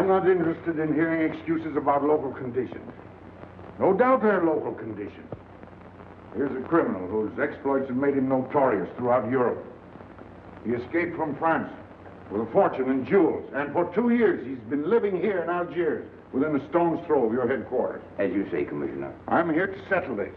I'm not interested in hearing excuses about local conditions. No doubt they're local conditions. Here's a criminal whose exploits have made him notorious throughout Europe. He escaped from France with a fortune in jewels, and for 2 years he's been living here in Algiers, within a stone's throw of your headquarters. As you say, Commissioner. I'm here to settle this.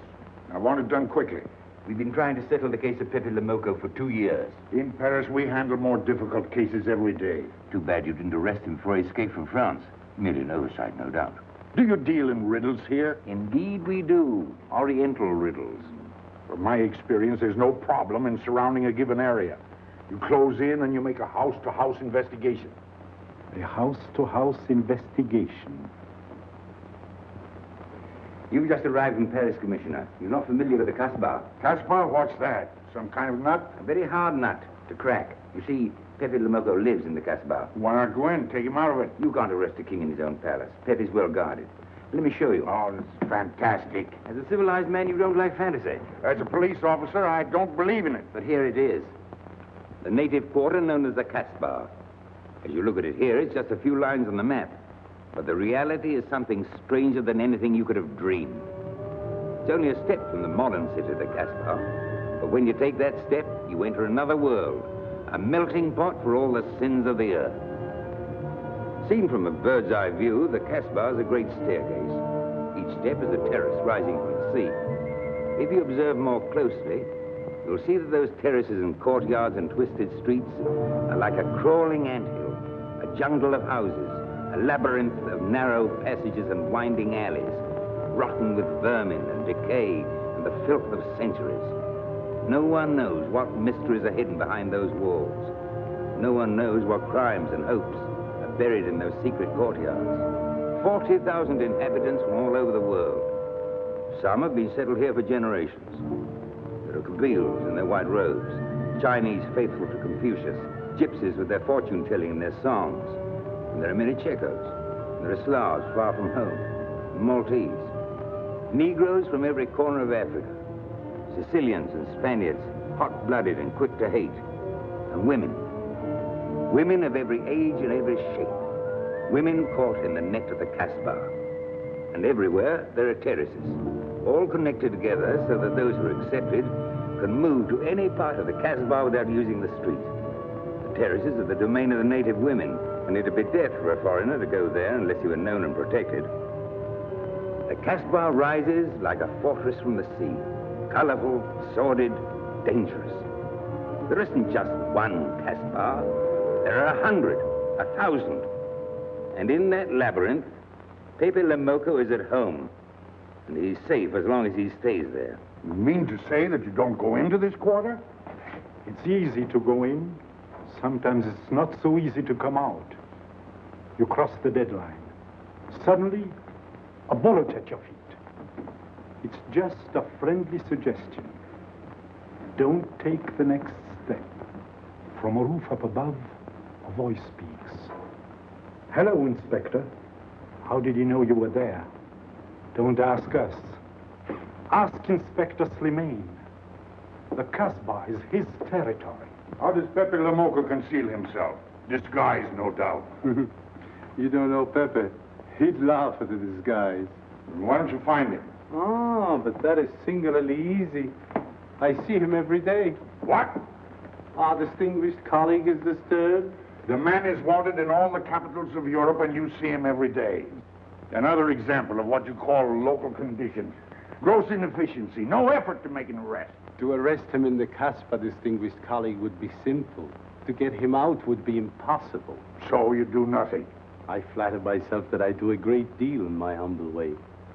I want it done quickly. We've been trying to settle the case of Pepe Le Moko for 2 years. In Paris, we handle more difficult cases every day. Too bad you didn't arrest him before he escaped from France. Merely an oversight, no doubt. Do you deal in riddles here? Indeed we do. Oriental riddles. From my experience, there's no problem in surrounding a given area. You close in and you make a house-to-house investigation. A house-to-house investigation. You've just arrived in Paris, Commissioner. You're not familiar with the Casbah. Casbah? What's that? Some kind of nut? A very hard nut to crack. You see, Pepe Le Moko lives in the Casbah. Why not go in? Take him out of it. You can't arrest a king in his own palace. Pepe's well guarded. Let me show you. Oh, this is fantastic. As a civilized man, you don't like fantasy. As a police officer, I don't believe in it. But here it is. The native quarter known as the Casbah. As you look at it here, it's just a few lines on the map. But the reality is something stranger than anything you could have dreamed. It's only a step from the modern city, the Casbah. But when you take that step, you enter another world, a melting pot for all the sins of the earth. Seen from a bird's eye view, the Casbah is a great staircase. Each step is a terrace rising from the sea. If you observe more closely, you'll see that those terraces and courtyards and twisted streets are like a crawling anthill, a jungle of houses, a labyrinth of narrow passages and winding alleys, rotten with vermin and decay and the filth of centuries. No one knows what mysteries are hidden behind those walls. No one knows what crimes and hopes are buried in those secret courtyards. 40,000 inhabitants from all over the world. Some have been settled here for generations. There are Kabyles in their white robes, Chinese faithful to Confucius, gypsies with their fortune-telling and their songs. And there are many Checos. There are Slavs far from home, Maltese. Negroes from every corner of Africa. Sicilians and Spaniards, hot-blooded and quick to hate. And women. Women of every age and every shape. Women caught in the net of the Casbah. And everywhere there are terraces, all connected together so that those who are accepted can move to any part of the Casbah without using the street. The terraces are the domain of the native women, and it'd be death for a foreigner to go there unless you were known and protected. The Casbah rises like a fortress from the sea, colorful, sordid, dangerous. There isn't just one Casbah. There are 100, 1,000. And in that labyrinth, Pepe Le Moko is at home, and he's safe as long as he stays there. You mean to say that you don't go into this quarter? It's easy to go in. Sometimes it's not so easy to come out. You cross the deadline. Suddenly, a bullet at your feet. It's just a friendly suggestion. Don't take the next step. From a roof up above, a voice speaks. Hello, Inspector. How did he know you were there? Don't ask us. Ask Inspector Slimane. The Casbah is his territory. How does Pepe Le Moko conceal himself? Disguised, no doubt. You don't know Pepe. He'd laugh at the disguise. Why don't you find him? Oh, but that is singularly easy. I see him every day. What? Our distinguished colleague is disturbed. The man is wanted in all the capitals of Europe, and you see him every day. Another example of what you call local conditions. Gross inefficiency, no effort to make an arrest. To arrest him in the Casbah, distinguished colleague, would be simple. To get him out would be impossible. So you do nothing. I flatter myself that I do a great deal in my humble way.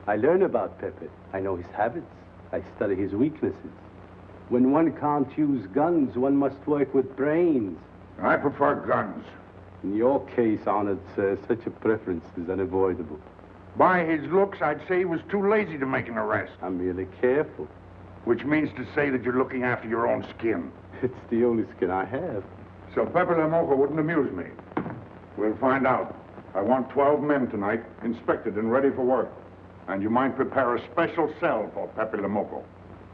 I learn about Pepe. I know his habits. I study his weaknesses. When one can't use guns, one must work with brains. I prefer guns. In your case, honored sir, such a preference is unavoidable. By his looks, I'd say he was too lazy to make an arrest. I'm merely careful. Which means to say that you're looking after your own skin. It's the only skin I have. So Pepe Le Moko wouldn't amuse me. We'll find out. I want 12 men tonight, inspected and ready for work. And you might prepare a special cell for Pepe Le Moko.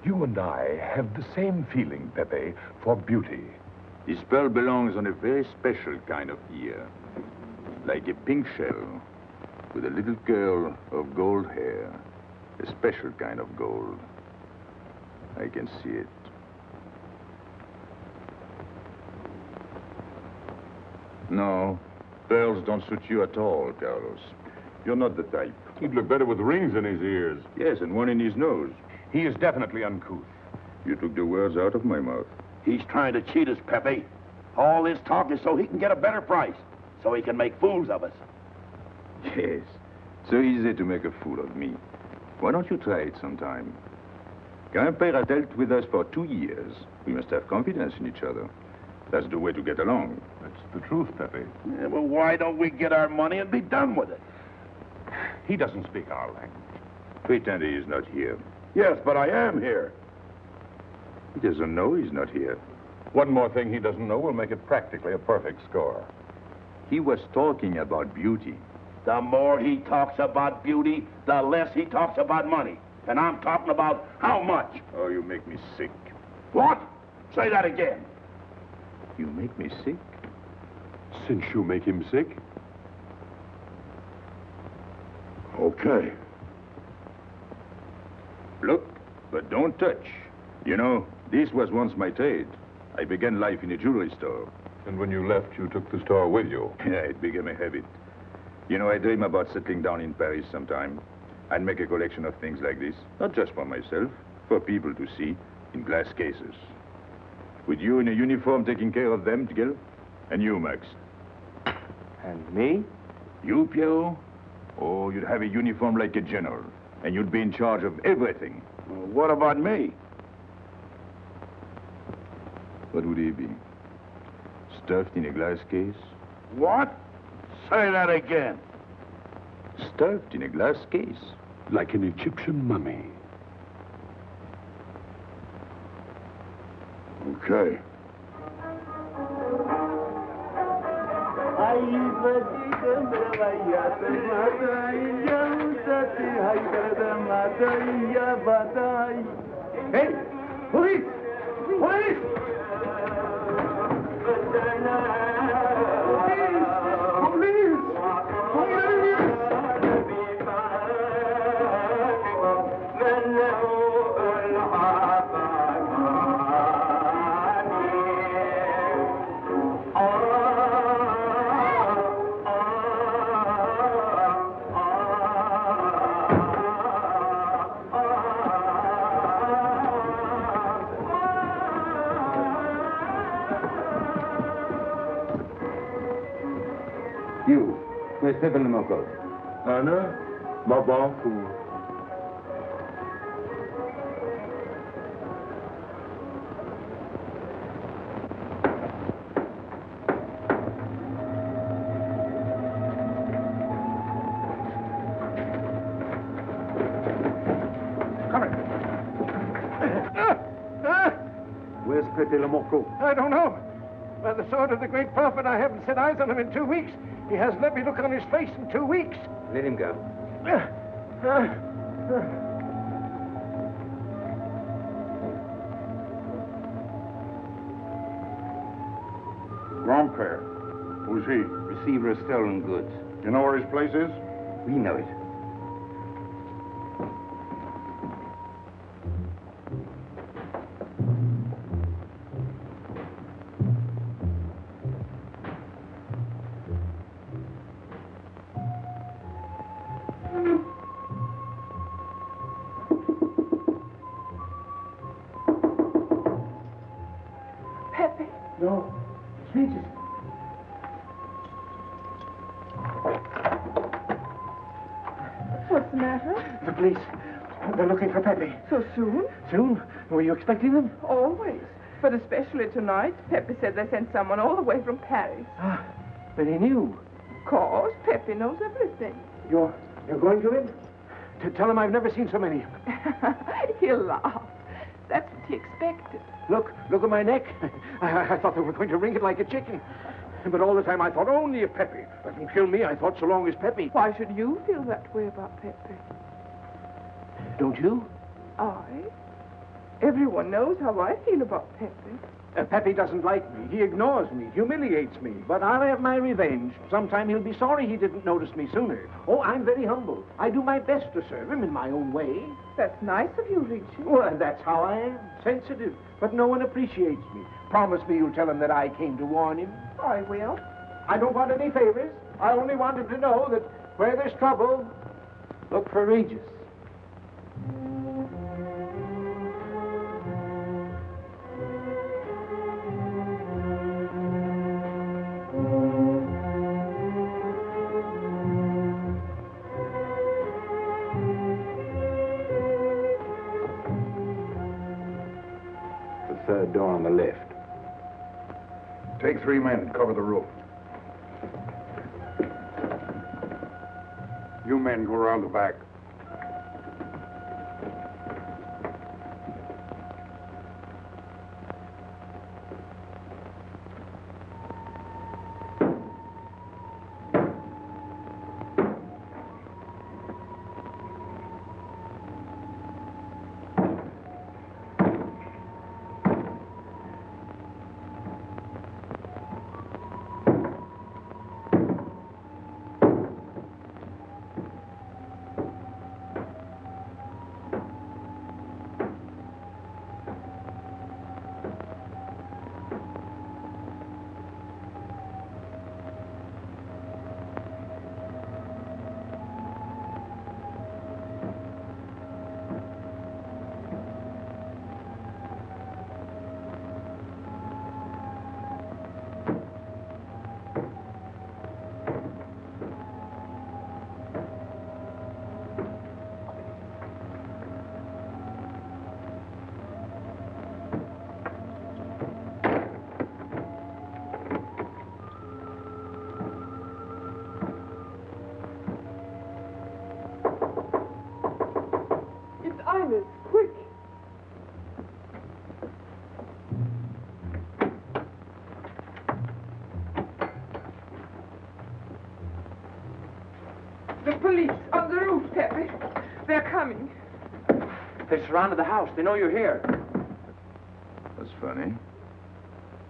You and I have the same feeling, Pepe, for beauty. This pearl belongs on a very special kind of ear. like a pink shell, with a little curl of gold hair, a special kind of gold. I can see it. No, pearls don't suit you at all, Carlos. You're not the type. He'd look better with rings in his ears. Yes, and one in his nose. He is definitely uncouth. You took the words out of my mouth. He's trying to cheat us, Pepe. All this talk is so he can get a better price, so he can make fools of us. Yes, so easy to make a fool of me. Why don't you try it sometime? Grandpère has dealt with us for 2 years. We must have confidence in each other. That's the way to get along. That's the truth, Pepe. Yeah, well, why don't we get our money and be done with it? He doesn't speak our language. Pretend he is not here. Yes, but I am here. He doesn't know he's not here. One more thing he doesn't know will make it practically a perfect score. He was talking about beauty. The more he talks about beauty, the less he talks about money. And I'm talking about how much. Oh, you make me sick. What? Say that again. You make me sick? Since you make him sick? Okay. Look, but don't touch. You know, this was once my trade. I began life in a jewelry store. And when you left, you took the store with you. Yeah, it became a habit. You know, I dream about settling down in Paris sometime. I'd make a collection of things like this, not just for myself, for people to see, in glass cases. With you in a uniform taking care of them together, and you, Max. And me? You, Pierrot? Oh, you'd have a uniform like a general, and you'd be in charge of everything. Well, what about me? What would he be? Stuffed in a glass case? What? Say that again. Stuffed in a glass case. Like an Egyptian mummy. Okay. Hey! Police! Police! You, where's Pepe Le Moko? Anna, Mabafu. Where's Pepe Le Moko? I don't know. By the sword of the great prophet, I haven't set eyes on him in 2 weeks. He hasn't let me look on his face in 2 weeks. Let him go. Grandpère. Who's he? Receiver of stolen goods. You know where his place is? We know it. No. Speeches. What's the matter? The police. They're looking for Pepe. So soon? Soon? Were you expecting them? Always. But especially tonight. Pepe said they sent someone all the way from Paris. Ah, but he knew. Of course, Pepe knows everything. You're going to him? To tell him I've never seen so many. He'll laugh. That's what he expected. Look at my neck. I thought they were going to wring it like a chicken. But all the time I thought only if Pepe. Let them kill me, I thought, so long as Pepe. Why should you feel that way about Pepe? Don't you? I? Everyone knows how I feel about Pepe. Pepe doesn't like me. He ignores me, humiliates me. But I'll have my revenge. Sometime he'll be sorry he didn't notice me sooner. Oh, I'm very humble. I do my best to serve him in my own way. That's nice of you, Richard. Well, that's how I am. Sensitive. But no one appreciates me. Promise me you'll tell him that I came to warn him. I will. I don't want any favors. I only want him to know that where there's trouble, look for Regis. The third door on the left. Take 3 men, cover the roof. You men go around the back. Ines, quick. The police on the roof, Pepe. They're coming. They surrounded the house. They know you're here. That's funny.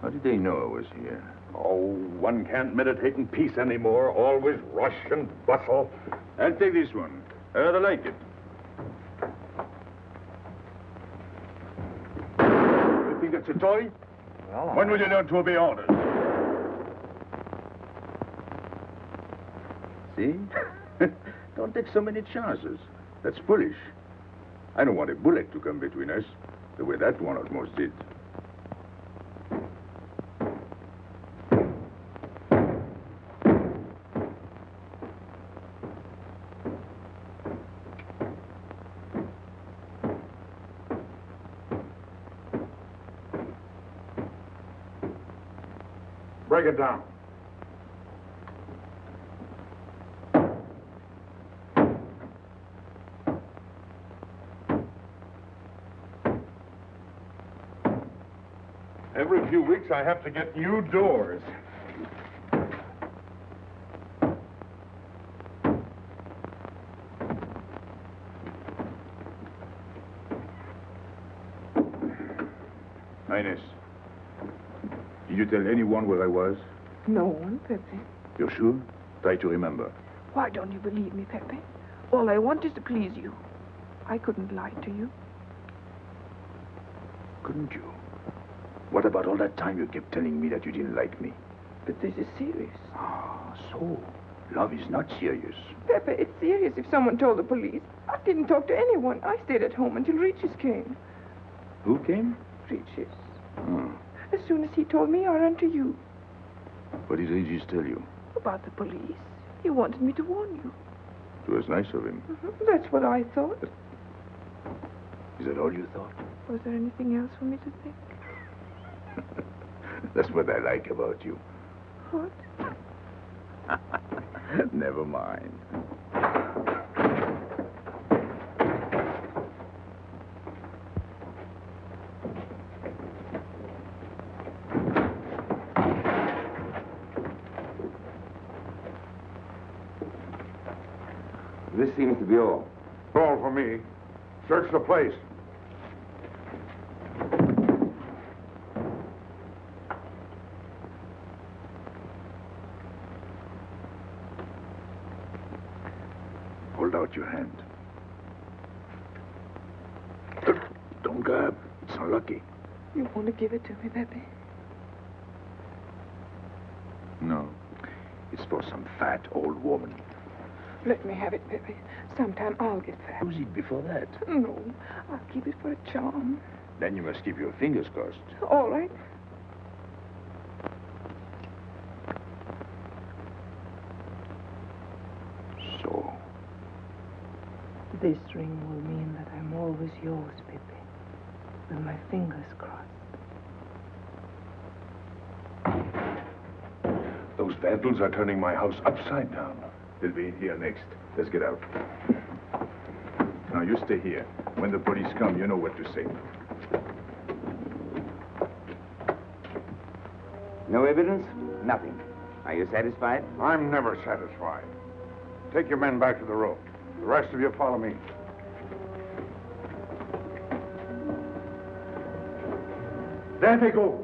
How did they know I was here? Oh, one can't meditate in peace anymore. Always rush and bustle. I'll take this one. I rather like it. You think that's a toy? Well, When will you learn to obey orders? See? Don't take so many chances. That's foolish. I don't want a bullet to come between us, the way that one almost did. Break it down. Every few weeks I have to get new doors. Ines, did you tell anyone where I was? No one, Pepe. You're sure? Try to remember. Why don't you believe me, Pepe? All I want is to please you. I couldn't lie to you. Couldn't you? What about all that time you kept telling me that you didn't like me? But this is serious. Ah, so love is not serious. Pepe, it's serious if someone told the police. I didn't talk to anyone. I stayed at home until Regis came. Who came? Regis. Hmm. As soon as he told me, I ran to you. What did Regis tell you? About the police. He wanted me to warn you. It was nice of him. That's what I thought. Is that all you thought? Was there anything else for me to think? That's what I like about you. What? Never mind. This seems to be all. All for me. Search the place. Hold out your hand. Don't grab. It's unlucky. You want to give it to me, Pepe? No. It's for some fat old woman. Let me have it, Pepe. Sometime I'll get fat. Use it before that. No, I'll keep it for a charm. Then you must keep your fingers crossed. All right. So. This ring will mean that I'm always yours, Pepe. With my fingers crossed. Those vandals are turning my house upside down. They'll be in here next. Let's get out. Now, you stay here. When the police come, you know what to say. No evidence? Nothing. Are you satisfied? I'm never satisfied. Take your men back to the road. The rest of you follow me. There they go.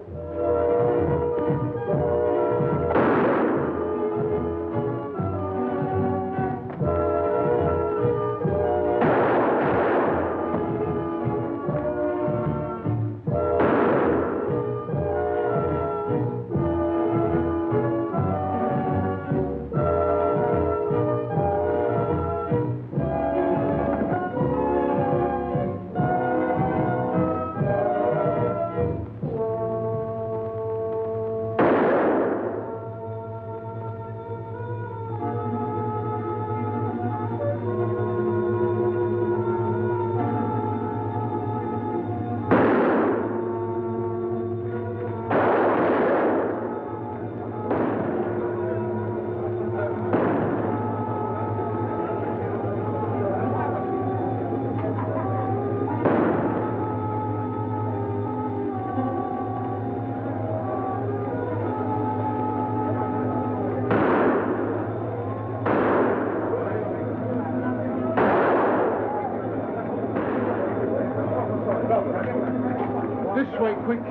This way, quick.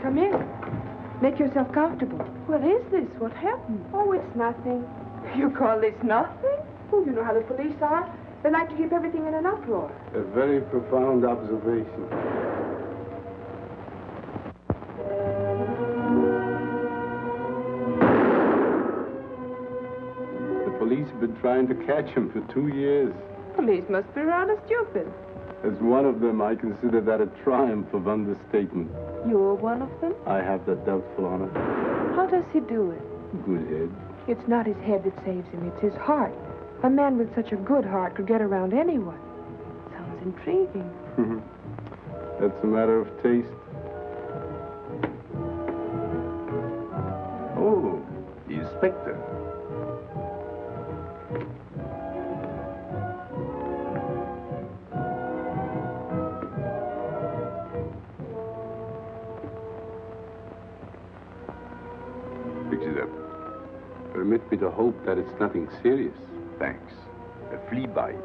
Come in. Make yourself comfortable. What is this? What happened? Oh, it's nothing. You call this nothing? Oh, you know how the police are. They like to keep everything in an uproar. A very profound observation. The police have been trying to catch him for 2 years. Police must be rather stupid. As one of them, I consider that a triumph of understatement. You're one of them? I have that doubtful honor. How does he do it? Good head. It's not his head that saves him, it's his heart. A man with such a good heart could get around anyone. Sounds intriguing. That's a matter of taste. Oh, the inspector. Fix it up. Permit me to hope that it's nothing serious. Thanks. A flea bite.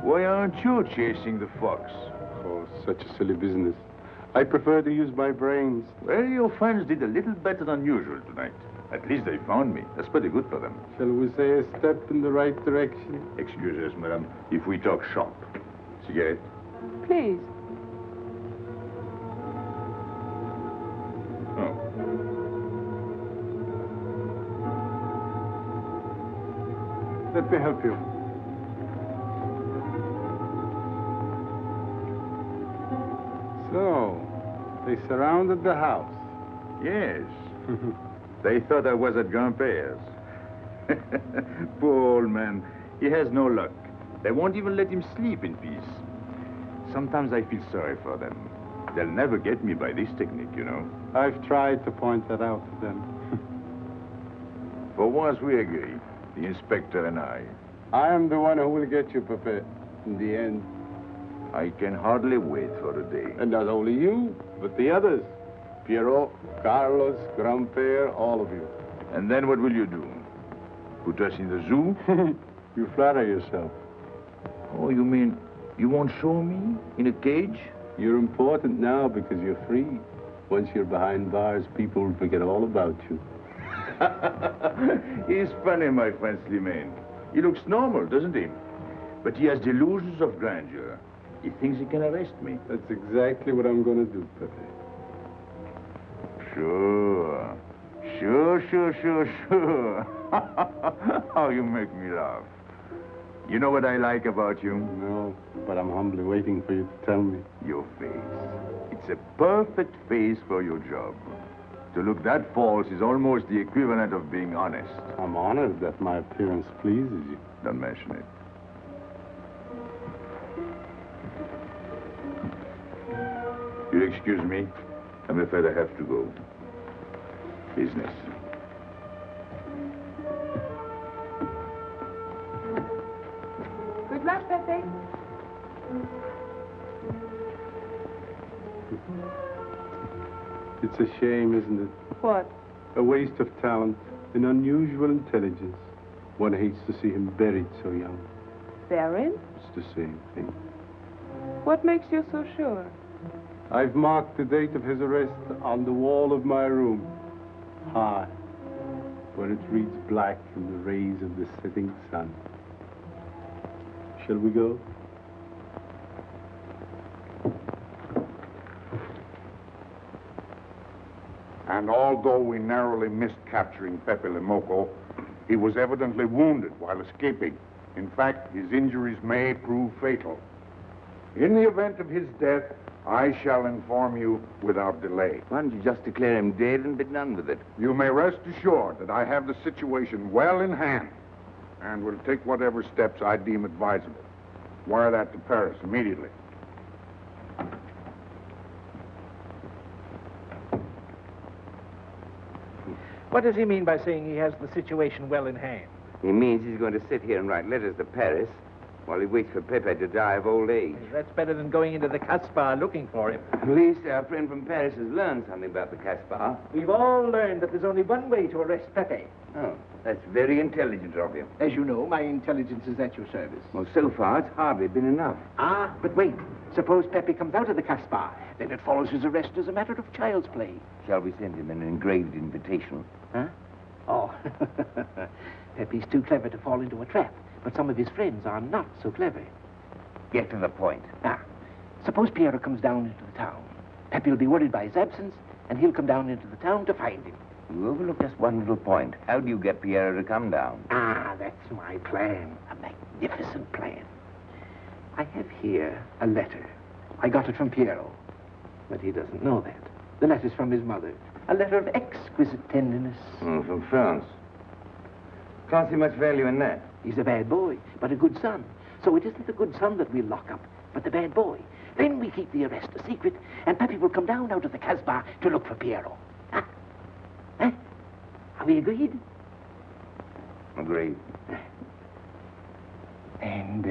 Why aren't you chasing the fox? Oh, such a silly business. I prefer to use my brains. Well, your friends did a little better than usual tonight. At least they found me. That's pretty good for them. Shall we say a step in the right direction? Excuse us, madam, if we talk shop. Cigarette? Please. Oh. Let me help you. So, they surrounded the house. Yes. They thought I was at Grandpère's. Poor old man. He has no luck. They won't even let him sleep in peace. Sometimes I feel sorry for them. They'll never get me by this technique, you know. I've tried to point that out to them. For once we agree, the inspector and I. I am the one who will get you, Pepe, in the end. I can hardly wait for the day. And not only you, but the others. Pierrot, Carlos, Grandpere, all of you. And then what will you do? Put us in the zoo? You flatter yourself. Oh, you mean you won't show me in a cage? You're important now because you're free. Once you're behind bars, people will forget all about you. He's funny, my friend Slimane. He looks normal, doesn't he? But he has delusions of grandeur. He thinks he can arrest me. That's exactly what I'm going to do, Pepe. Sure. Oh, you make me laugh. You know what I like about you? No, but I'm humbly waiting for you to tell me. Your face. It's a perfect face for your job. To look that false is almost the equivalent of being honest. I'm honored that my appearance pleases you. Don't mention it. You'll excuse me. I'm afraid I have to go. Business. Good luck, Pepe. It's a shame, isn't it? What? A waste of talent, an unusual intelligence. One hates to see him buried so young. Baron? It's the same thing. What makes you so sure? I've marked the date of his arrest on the wall of my room. High, where it reads black in the rays of the setting sun. Shall we go? And although we narrowly missed capturing Pepe Le Moko, he was evidently wounded while escaping. In fact, his injuries may prove fatal. In the event of his death, I shall inform you without delay. Why don't you just declare him dead and be done with it? You may rest assured that I have the situation well in hand and will take whatever steps I deem advisable. Wire that to Paris immediately. What does he mean by saying he has the situation well in hand? He means he's going to sit here and write letters to Paris while he waits for Pepe to die of old age. That's better than going into the Casbah looking for him. At least our friend from Paris has learned something about the Casbah. We've all learned that there's only one way to arrest Pepe. Oh, that's very intelligent of you. As you know, my intelligence is at your service. Well, so far, it's hardly been enough. Ah, but wait. Suppose Pepe comes out of the Casbah. Then it follows his arrest as a matter of child's play. Shall we send him an engraved invitation? Huh? Oh, Pepe's too clever to fall into a trap. But some of his friends are not so clever. Get to the point. Now, suppose Piero comes down into the town. Pepe will be worried by his absence, and he'll come down into the town to find him. You overlook just one little point. How do you get Piero to come down? Ah, that's my plan. A magnificent plan. I have here a letter. I got it from Piero. But he doesn't know that. The letter's from his mother. A letter of exquisite tenderness. From France. Can't see much value in that. He's a bad boy, but a good son. So it isn't the good son that we'll lock up, but the bad boy. Then we keep the arrest a secret, and Pepe will come down out of the Casbah to look for Piero. Huh? Huh? Are we agreed? Agreed. And,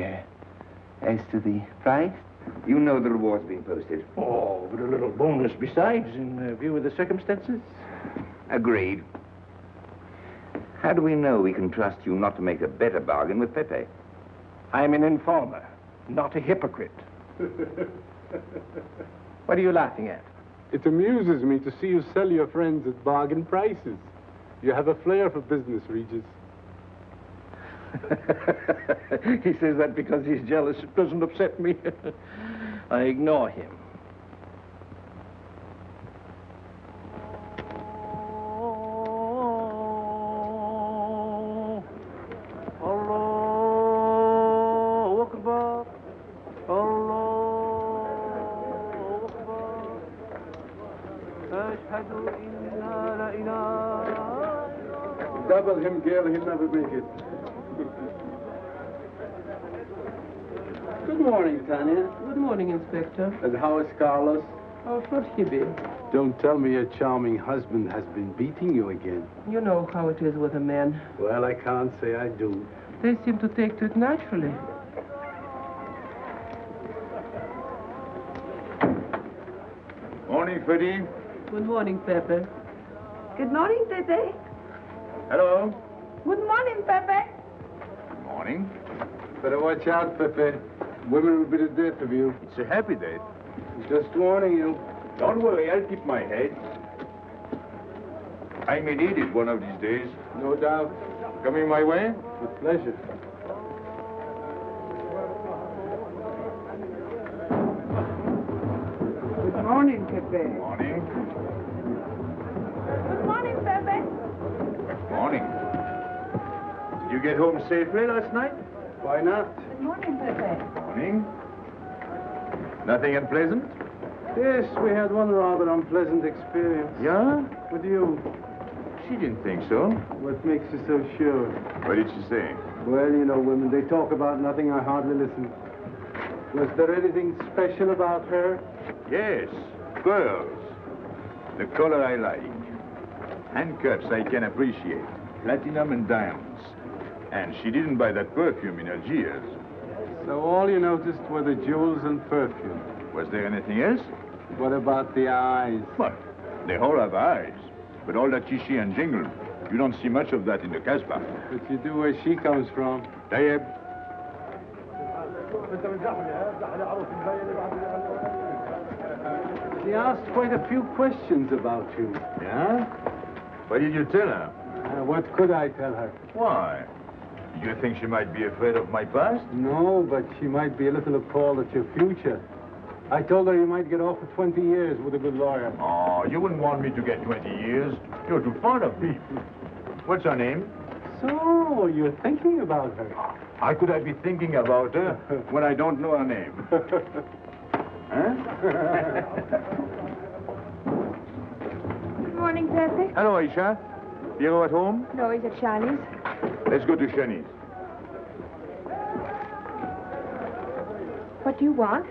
as to the prize? You know the reward's been posted. Oh, but a little bonus besides, in view of the circumstances. Agreed. How do we know we can trust you not to make a better bargain with Pepe? I'm an informer, not a hypocrite. What are you laughing at? It amuses me to see you sell your friends at bargain prices. You have a flair for business, Regis. He says that because he's jealous. It doesn't upset me. I ignore him. Double him, girl, he'll never make it. Good morning, Tanya. Good morning, Inspector. And how is Carlos? Oh, should he be? Don't tell me your charming husband has been beating you again. You know how it is with a man. Well, I can't say I do. They seem to take to it naturally. Morning, Hedy. Good morning, Pepe. Good morning, Pepe. Hello. Good morning, Pepe. Good morning. Better watch out, Pepe. Women will be the death of you. It's a happy day. Just warning you. Don't worry, I'll keep my head. I may need it one of these days. No doubt. Coming my way? With pleasure. Good morning, Pepe. Morning. Good morning, Pepe. Morning. Did you get home safely last night? Why not? Good morning, Pepe. Morning. Nothing unpleasant? Yes, we had one rather unpleasant experience. Yeah? With you. She didn't think so. What makes you so sure? What did she say? Well, you know, women, they talk about nothing. I hardly listen. Was there anything special about her? Yes, pearls. The color I like. Handcuffs I can appreciate. Platinum and diamonds. And she didn't buy that perfume in Algiers. So all you noticed were the jewels and perfume. Was there anything else? What about the eyes? What? They all have eyes. But all that chichi and jingle, you don't see much of that in the Casbah. But you do where she comes from. Tayyib. She asked quite a few questions about you. Yeah? What did you tell her? What could I tell her? Why? Did you think she might be afraid of my past? No, but she might be a little appalled at your future. I told her you might get off for 20 years with a good lawyer. Oh, you wouldn't want me to get 20 years. You're too fond of me. What's her name? So, you're thinking about her. How could I be thinking about her when I don't know her name? Huh? Good morning, Pepe. Hello, Aisha. Piero at home? No, he's at Shani's. Let's go to Shani's. What do you want?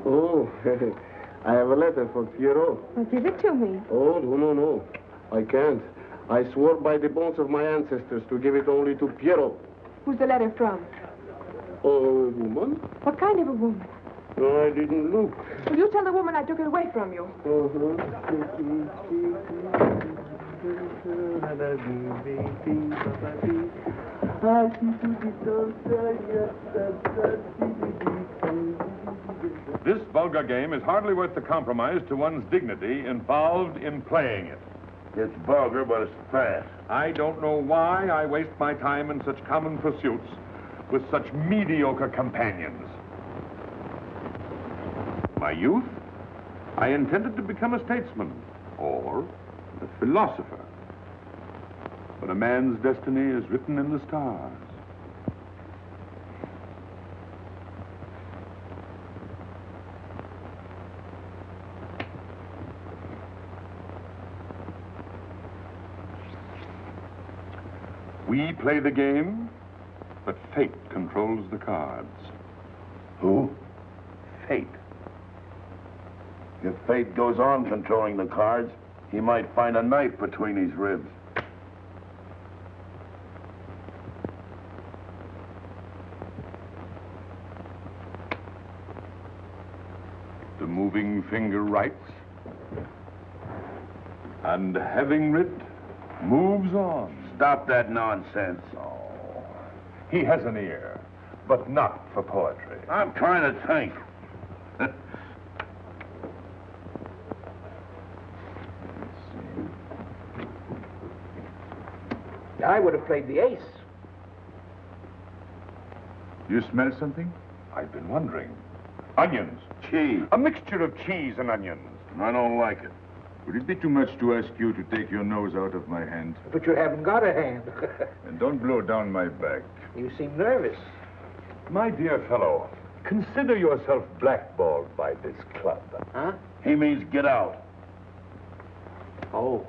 Oh, I have a letter for Pierrot. Well, give it to me. Oh, no. I can't. I swore by the bones of my ancestors to give it only to Pierrot. Who's the letter from? Oh, woman? What kind of a woman? No, I didn't look. Will you tell the woman I took it away from you? This vulgar game is hardly worth the compromise to one's dignity involved in playing it. It's vulgar, but it's fast. I don't know why I waste my time in such common pursuits with such mediocre companions. My youth, I intended to become a statesman or a philosopher. But a man's destiny is written in the stars. We play the game, but fate controls the cards. Who? Fate. If fate goes on controlling the cards, he might find a knife between his ribs. The moving finger writes, and having writ, moves on. Stop that nonsense. Oh, he has an ear, but not for poetry. I'm trying to think. I would have played the ace. You smell something? I've been wondering. Onions. Cheese. A mixture of cheese and onions. I don't like it. Would it be too much to ask you to take your nose out of my hand? But you haven't got a hand. And don't blow down my back. You seem nervous. My dear fellow, consider yourself blackballed by this club. Huh? He means get out. Oh.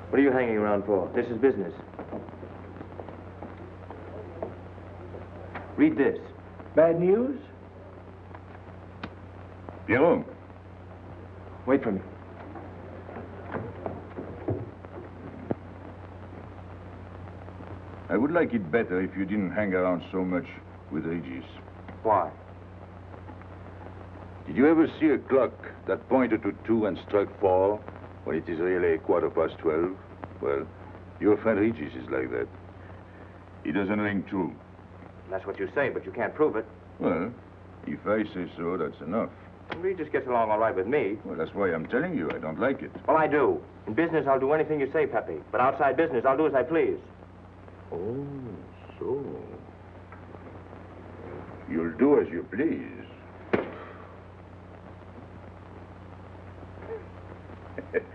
What are you hanging around for? This is business. Read this. Bad news? Pierrot. Wait for me. I would like it better if you didn't hang around so much with Regis. Why? Did you ever see a clock that pointed to 2 and struck 4 when it is really 12:15? Well, your friend Regis is like that. He doesn't ring true. That's what you say, but you can't prove it. Well, if I say so, that's enough. Regis gets along all right with me. Well, that's why I'm telling you I don't like it. Well, I do. In business, I'll do anything you say, Pepe. But outside business, I'll do as I please. Oh, so. You'll do as you please.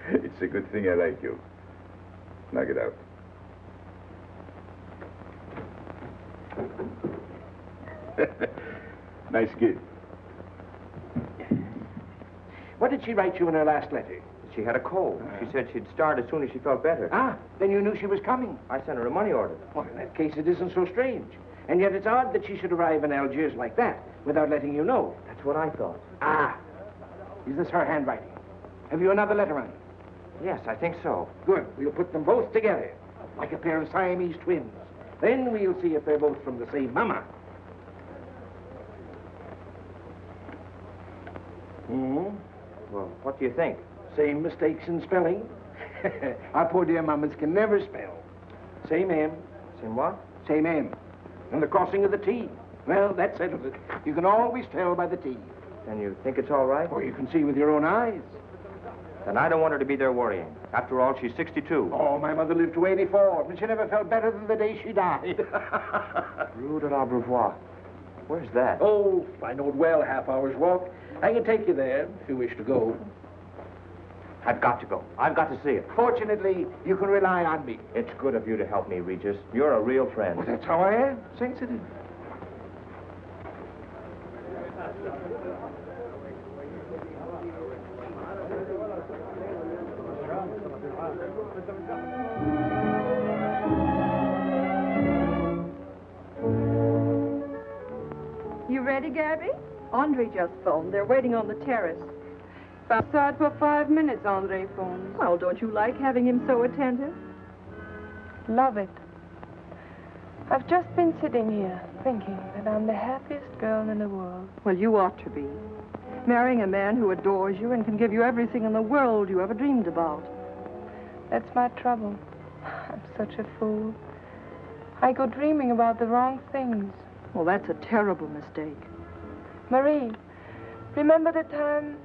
It's a good thing I like you. Knock it out. Nice kid. What did she write you in her last letter? She had a cold. She said she'd start as soon as she felt better. Ah, then you knew she was coming. I sent her a money order. Well, in that case, it isn't so strange. And yet it's odd that she should arrive in Algiers like that without letting you know. That's what I thought. Ah, is this her handwriting? Have you another letter on it? Yes, I think so. Good. We'll put them both together, like a pair of Siamese twins. Then we'll see if they're both from the same mama. Well, what do you think? Same mistakes in spelling. Our poor dear mamas can never spell. Same M. Same what? Same M. And the crossing of the T. Well, that settles it. You can always tell by the T. Then you think it's all right? Or you can see with your own eyes. Then I don't want her to be there worrying. After all, she's 62. Oh, my mother lived to 84, and she never felt better than the day she died. Rue de l'Abreuvoir. Where's that? Oh, I know it well, half-hour's walk. I can take you there if you wish to go. I've got to go. I've got to see it. Fortunately, you can rely on me. It's good of you to help me, Regis. You're a real friend. Well, that's how I am. Sensitive. You ready, Gaby? Andre just phoned. They're waiting on the terrace. Outside for 5 minutes, Andre phones. Well, don't you like having him so attentive? Love it. I've just been sitting here thinking that I'm the happiest girl in the world. Well, you ought to be. Marrying a man who adores you and can give you everything in the world you ever dreamed about. That's my trouble. I'm such a fool. I go dreaming about the wrong things. Well, that's a terrible mistake. Marie, remember the time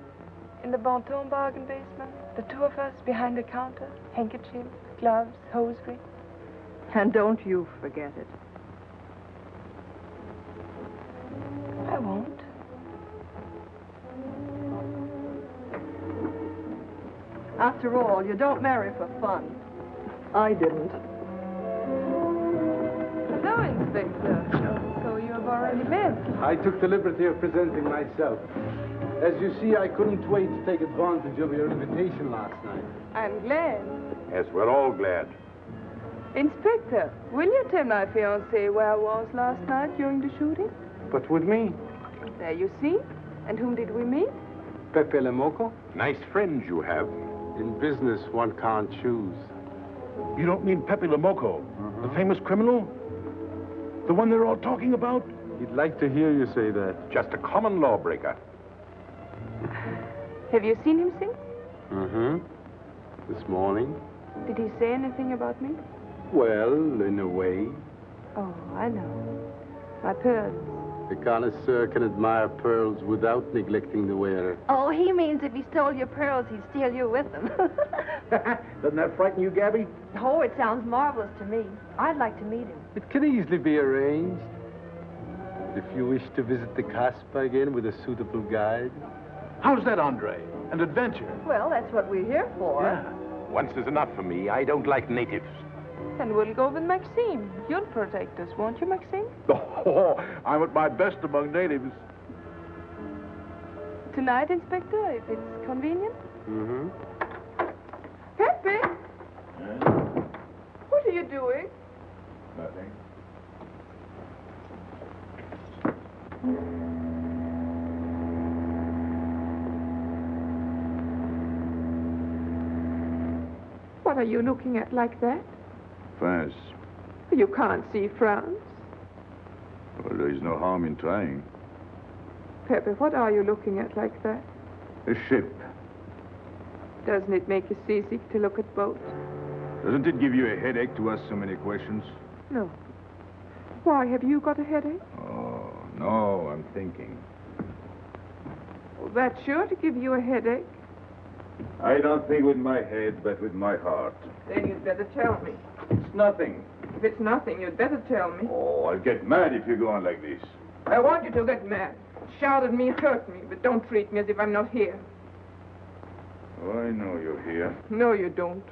in the Bonton bargain basement? The two of us behind the counter, handkerchiefs, gloves, hosiery. And don't you forget it. I won't. After all, you don't marry for fun. I didn't. Hello, Inspector. So you have already met. I took the liberty of presenting myself. As you see, I couldn't wait to take advantage of your invitation last night. I'm glad. Yes, we're all glad. Inspector, will you tell my fiancé where I was last night during the shooting? But with me, There you see. And whom did we meet? Pepe Le Moko? Nice friends you have. In business, one can't choose. You don't mean Pepe Le Moko, the famous criminal? The one they're all talking about? He'd like to hear you say that. Just a common lawbreaker. Have you seen him since? Mm-hmm. This morning? Did he say anything about me? Well, in a way. Oh, I know. My pearls. The connoisseur can admire pearls without neglecting the wearer. Oh, he means if he stole your pearls, he'd steal you with them. Doesn't that frighten you, Gaby? Oh, it sounds marvelous to me. I'd like to meet him. It can easily be arranged. If you wish to visit the Casbah again with a suitable guide. How's that, Andre? An adventure? Well, that's what we're here for. Yeah. Once is enough for me. I don't like natives. And we'll go with Maxime. You'll protect us, won't you, Maxime? Oh, I'm at my best among natives. Tonight, Inspector, if it's convenient. Mm-hmm. Pepe! What are you doing? Nothing. What are you looking at like that? France. You can't see France. Well, there is no harm in trying. Pepe, what are you looking at like that? A ship. Doesn't it make you seasick to look at boats? Doesn't it give you a headache to ask so many questions? No. Why, have you got a headache? Oh, no, I'm thinking. Well, that's sure to give you a headache. I don't think with my head, but with my heart. Then you'd better tell me. It's nothing. If it's nothing, you'd better tell me. Oh, I'll get mad if you go on like this. I want you to get mad. Shout at me, hurt me, but don't treat me as if I'm not here. Oh, I know you're here. No, you don't.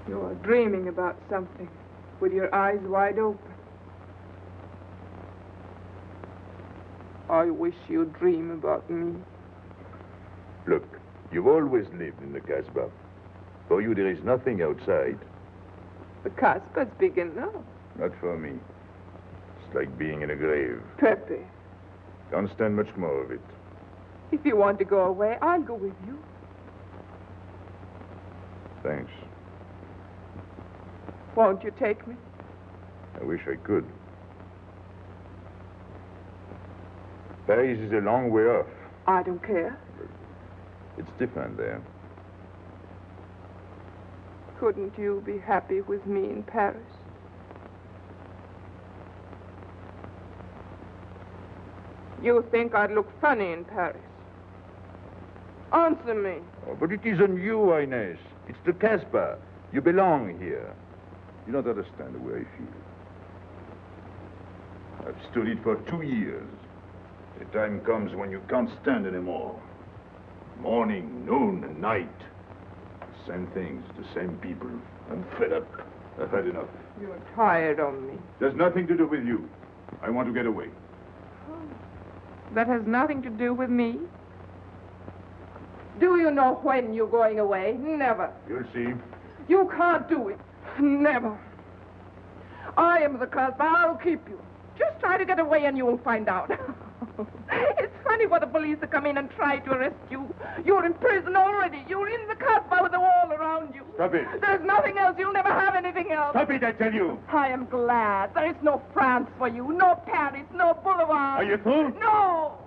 You are dreaming about something with your eyes wide open. I wish you'd dream about me. Look, you've always lived in the Casbah. For you, there is nothing outside. The Casbah's big enough. Not for me. It's like being in a grave. Pepe, Can't stand much more of it. if you want to go away, I'll go with you. Thanks. Won't you take me? I wish I could. Paris is a long way off. I don't care. It's different there. Couldn't you be happy with me in Paris? You think I'd look funny in Paris? Answer me. Oh, but it isn't you, Ines. It's the Casbah. You belong here. You don't understand the way I feel. I've stood it for 2 years. The time comes when you can't stand anymore. Morning, noon, and night. The same things, the same people. I'm fed up. I've had enough. You're tired of me. There's nothing to do with you. I want to get away. That has nothing to do with me. Do you know when you're going away? Never. You'll see. You can't do it. Never. I am the Casbah. I'll keep you. Just try to get away and you'll find out. It's funny for the police to come in and try to arrest you. You're in prison already. You're in the Casbah with a wall around you. Stop it. There's nothing else. You'll never have anything else. Stop it, I tell you. I am glad. There is no France for you. No Paris. No boulevards. Are you through? No.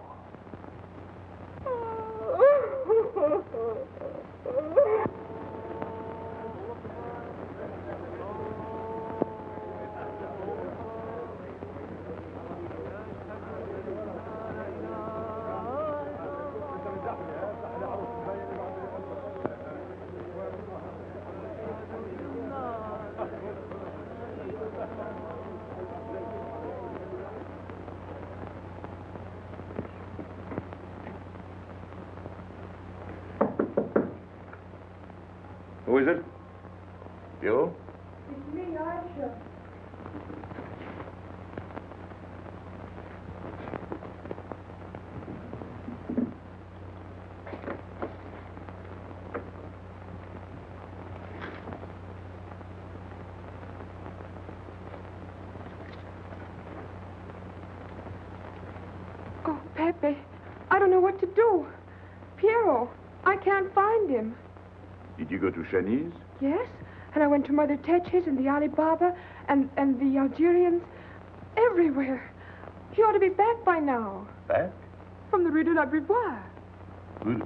Who is it? You? It's me, Aisha. Oh, Pepe, I don't know what to do. Piero, I can't find him. Did you go to Chinese? Yes, and I went to Mother Tetch's and the Alibaba and the Algerians. Everywhere. He ought to be back by now. Back? From the Rue de la Beauvoir. Good.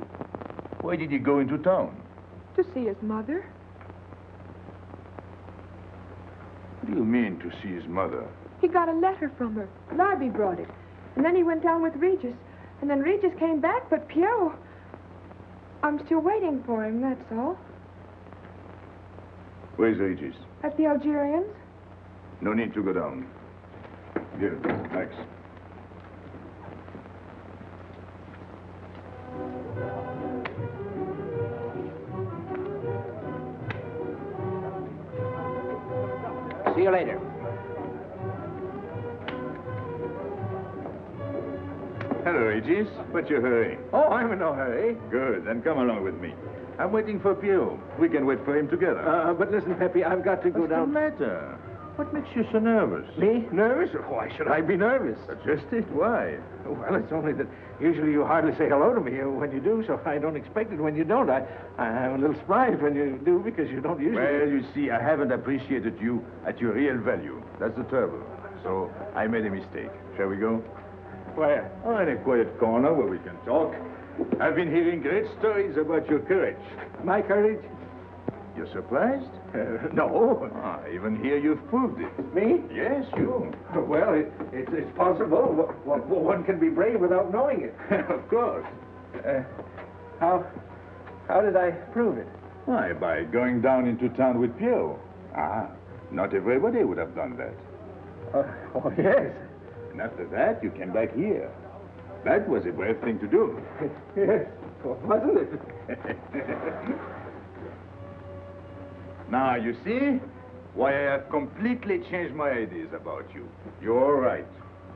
Why did he go into town? To see his mother. What do you mean, to see his mother? He got a letter from her. Larby brought it. And then he went down with Regis. And then Regis came back, but Piero... I'm still waiting for him, that's all. Where's Regis? At the Algerians. No need to go down. Here, thanks. See you later. Hello, Regis. What's your hurry? Oh, I'm in no hurry. Good, then come along with me. I'm waiting for Pio. We can wait for him together. But listen, Pepe, I've got to go What's down. the matter? What makes you so nervous? Me? Nervous? Why should I be nervous? Just it. Why? Well, it's only that usually you hardly say hello to me when you do, so I don't expect it when you don't. I'm a little surprised when you do because you don't usually... Well, you see, I haven't appreciated you at your real value. That's the trouble. So I made a mistake. Shall we go? Where? Oh, in a quiet corner where we can talk. I've been hearing great stories about your courage. My courage? You're surprised? No. I even hear you've proved it. Me? Yes, you. Well, it's possible. One can be brave without knowing it. Of course. How did I prove it? Why, by going down into town with Pierrot. Not everybody would have done that. Oh, yes. And after that, you came back here. That was a brave thing to do. Yes, wasn't it? Now, you see why I have completely changed my ideas about you. You're all right.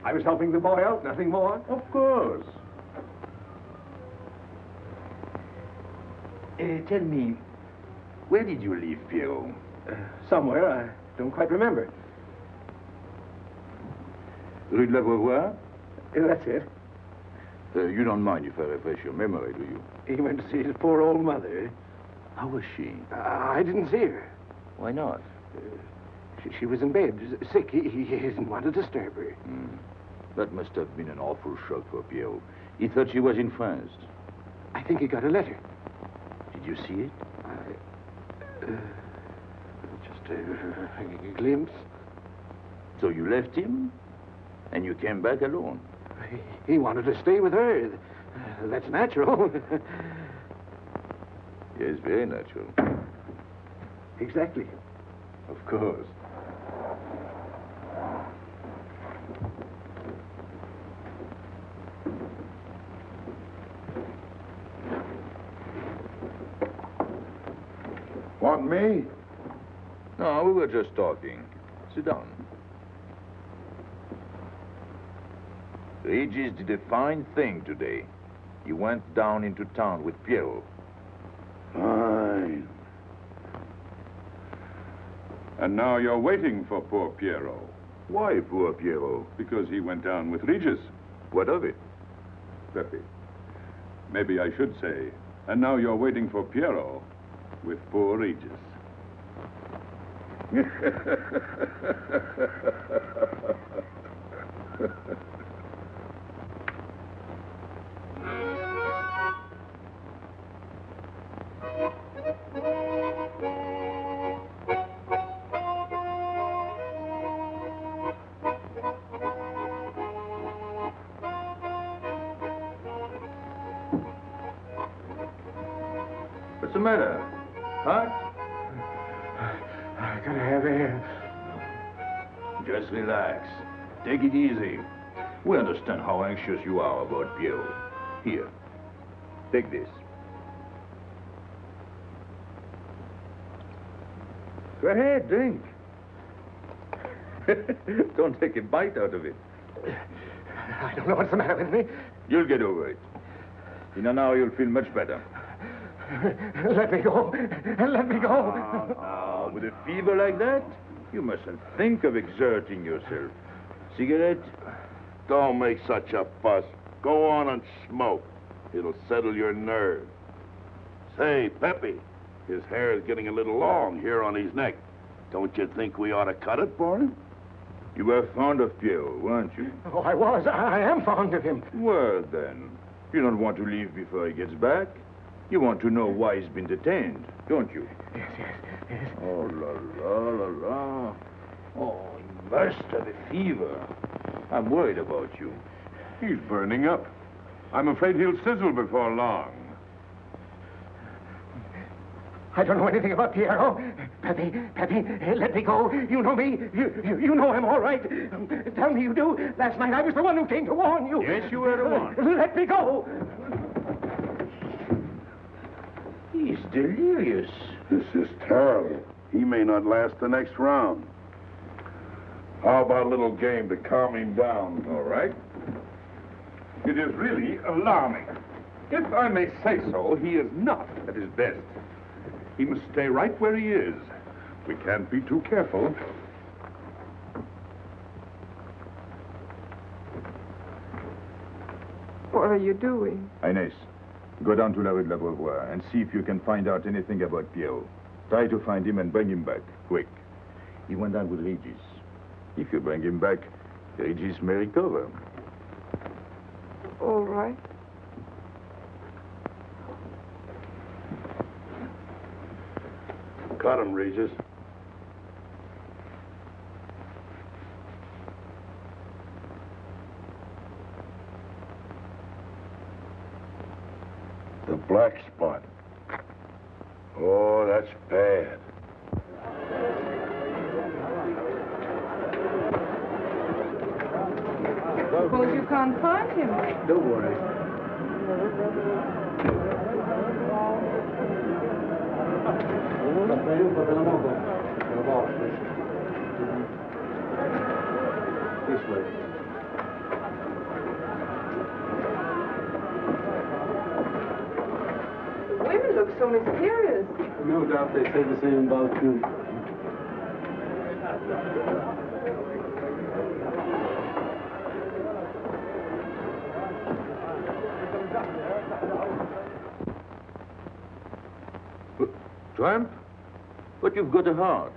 I was helping the boy out, nothing more. Of course. Tell me, where did you leave Pierrot? Somewhere, I don't quite remember. Rue de la Beauvoir? That's it. You don't mind if I refresh your memory, do you? He went to see his poor old mother. How was she? I didn't see her. Why not? She was in bed, sick. He didn't want to disturb her. That must have been an awful shock for Pierrot. He thought she was in France. I think he got a letter. Did you see it? Just a glimpse. So you left him, and you came back alone? He wanted to stay with her. That's natural. Yes, very natural. Exactly. Of course. Want me? No, we were just talking. Sit down. Regis did a fine thing today. He went down into town with Pierrot. Fine. And now you're waiting for poor Pierrot. Why poor Pierrot? Because he went down with Regis. What of it? Pepe. Maybe I should say. And now you're waiting for Pierrot with poor Regis. What's the matter? Hot? I gotta have air. Just relax. Take it easy. We understand how anxious you are about Pierrot. Here, take this. Go ahead, drink. Don't take a bite out of it. I don't know what's the matter with me. You'll get over it. In an hour, you'll feel much better. Let me go. Let me go. Now, with a fever like that, you mustn't think of exerting yourself. Cigarette? Don't make such a fuss. Go on and smoke. It'll settle your nerves. Say, Pepe, his hair is getting a little long here on his neck. Don't you think we ought to cut it for him? You were fond of Pierrot, weren't you? Oh, I was. I am fond of him. Well, then, you don't want to leave before he gets back. You want to know why he's been detained, don't you? Yes. Oh, la. Oh, he must have a fever. I'm worried about you. He's burning up. I'm afraid he'll sizzle before long. I don't know anything about Pierrot. Pepe, let me go. You know me. You know I'm all right. Tell me you do. Last night I was the one who came to warn you. Yes, you were the one. Let me go. He's delirious. This is terrible. He may not last the next round. How about a little game to calm him down? All right. It is really alarming. If I may say so, he is not at his best. He must stay right where he is. We can't be too careful. are you doing? Ines, go down to La Rue de la Beauvoir and see if you can find out anything about Pierrot. Try to find him and bring him back, quick. He went down with Regis. If you bring him back, Regis may recover. All right. Cut him, Regis. The black spot. Oh, that's bad. Suppose you can't find him. Don't worry. This way. Women look so mysterious. No doubt they say the same about you. Tramp? But you've got a heart.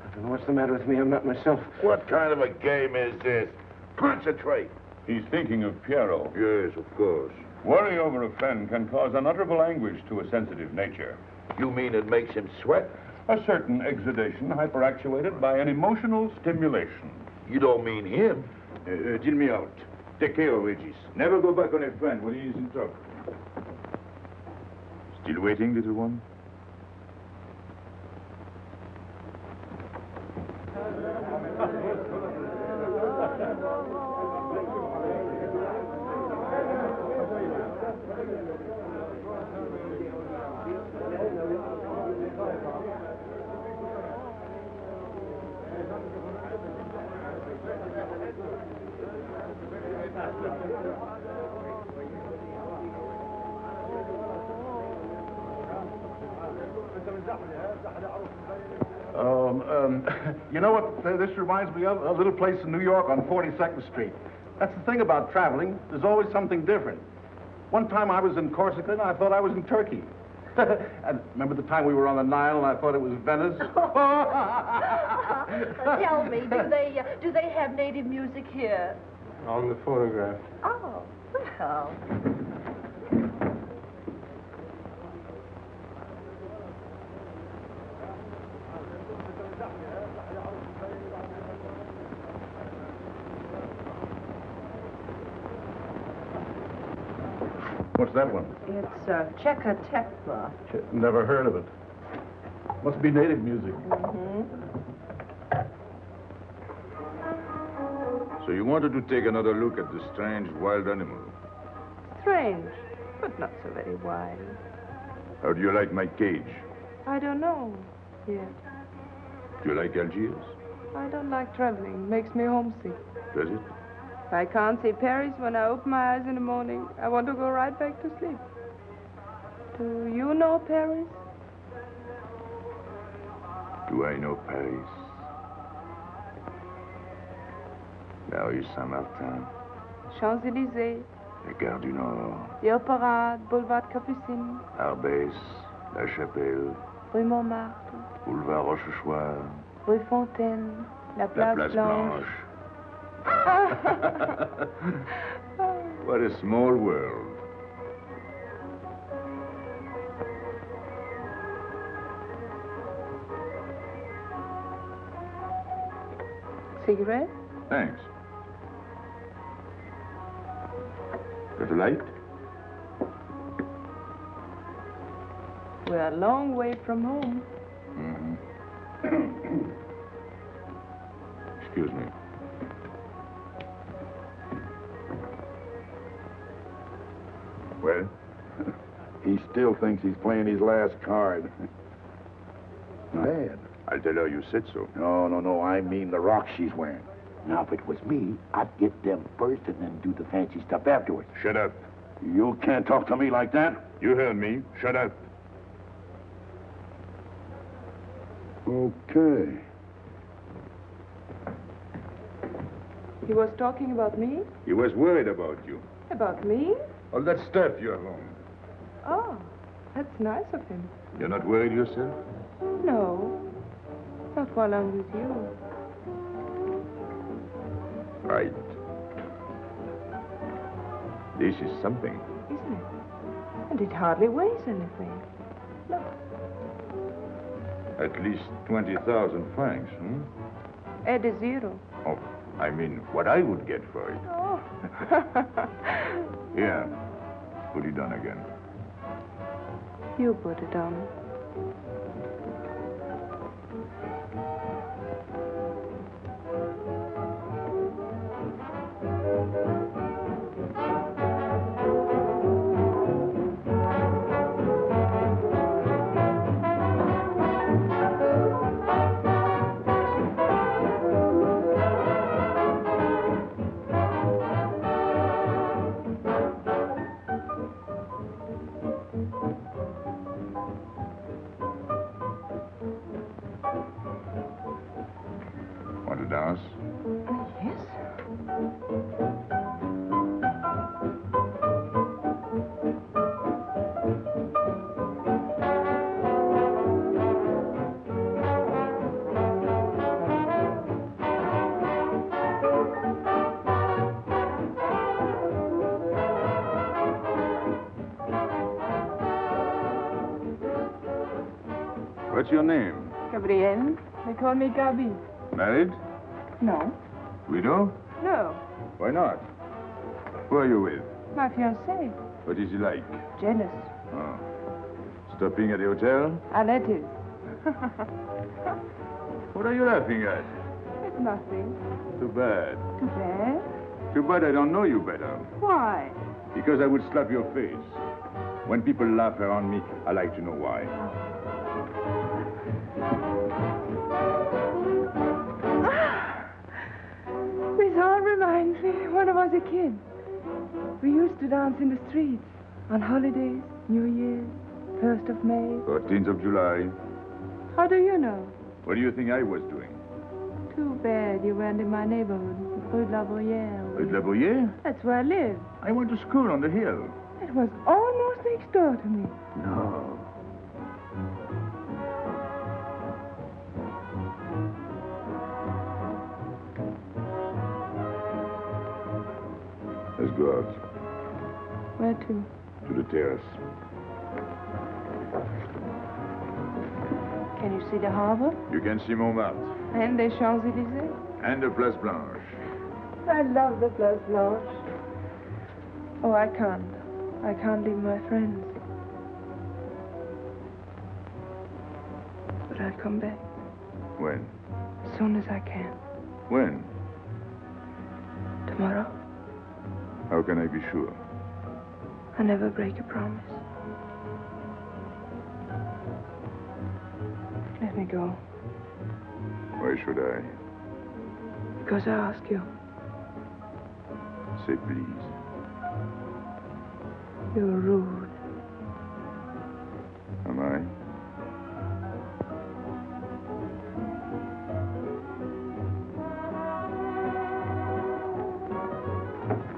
I don't know what's the matter with me. I'm not myself. What kind of a game is this? Concentrate. He's thinking of Pierrot. Yes, of course. Worry over a friend can cause unutterable anguish to a sensitive nature. You mean it makes him sweat? A certain exudation hyperactuated by an emotional stimulation. You don't mean him? Deal me out. Take care of Regis. Never go back on a friend when he is in trouble. Still waiting, little one? You know what this reminds me of? A little place in New York on 42nd Street. That's the thing about traveling. There's always something different. One time I was in Corsica and I thought I was in Turkey. And remember the time we were on the Nile and I thought it was Venice? Tell me, do they have native music here? On the phonograph. Oh, well. What's that one? It's Checa Tekla. Never heard of it. Must be native music. So you wanted to take another look at the strange wild animal. Strange, but not so very wild. How do you like my cage? I don't know yet. Do you like Algiers? I don't like traveling. Makes me homesick. Does it? If I can't see Paris when I open my eyes in the morning, I want to go right back to sleep. Do you know Paris? Do I know Paris? La rue Saint-Martin, Champs-Élysées, la Gare du Nord, the Opera, Boulevard Capucine, Arbès, La Chapelle, Rue Montmartre, Boulevard Rochechouart, Rue Fontaine, la la Place, Place Blanche. What a small world. Cigarette? Thanks. Got a light? We're a long way from home. Excuse me. Well? He still thinks he's playing his last card. Bad. I'll tell her you said so. No. I mean the rock she's wearing. Now, if it was me, I'd get them first and then do the fancy stuff afterwards. Shut up. You can't talk to me like that. You heard me. Shut up. Okay. He was talking about me? He was worried about you. About me? All that stuff you have on. Oh, that's nice of him. You're not worried yourself? No. Not while I'm with you. Right. This is something. Isn't it? And it hardly weighs anything. Look. At least 20,000 francs, Add a zero. Oh, I mean, what I would get for it. Oh. Here, put it on again. You put it on. Want to dance? Yes. What's your name? Gabrielle. They call me Gaby. Married? No. Widow? No. Why not? Who are you with? My fiancé. What is he like? Jealous. Oh. Stopping at the hotel? I let it. What are you laughing at? It's nothing. Too bad. Too bad. Too bad I don't know you better. Why? Because I would slap your face. When people laugh around me, I like to know why. This all reminds me when I was a kid. We used to dance in the streets on holidays, New Year's, 1st of May. 14th of July. How do you know? What do you think I was doing? Too bad you weren't in my neighborhood, Rue de la Bruyère. Rue de la Bruyère? That's where I live. I went to school on the hill. It was almost next door to me. No. Let's go out. Where to? To the terrace. Can you see the harbor? You can see Montmartre. And the Champs-Élysées? And the Place Blanche. I love the Place Blanche. Oh, I can't. I can't leave my friends. But I'll come back. When? As soon as I can. When? Tomorrow? How can I be sure? I never break a promise. Let me go. Why should I? Because I ask you. Say please. You're rude. Am I?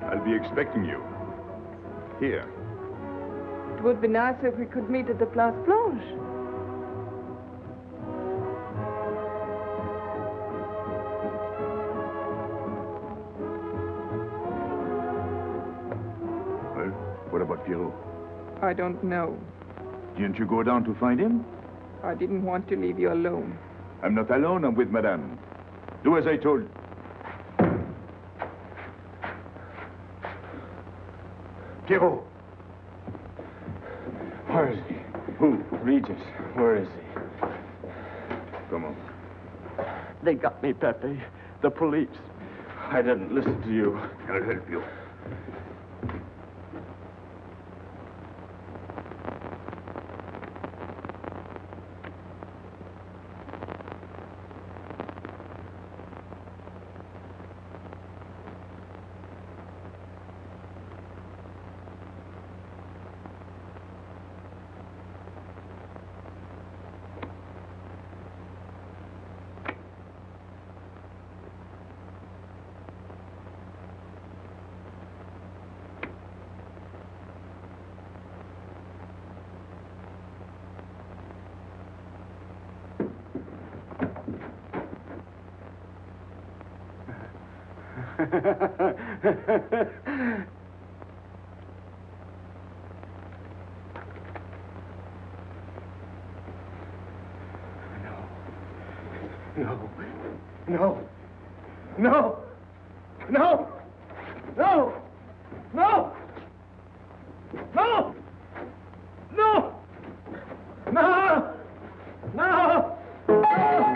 I'll be expecting you. Here. It would be nice if we could meet at the Place Blanche. Well, what about Pierrot? I don't know. Didn't you go down to find him? I didn't want to leave you alone. I'm not alone, I'm with Madame. Do as I told. Pierrot! Where is he? Who? Regis. Where is he? Come on. They got me, Pepe. The police. I didn't listen to you. I'll help you. No. No. No. No. No. No. No. No. No. No.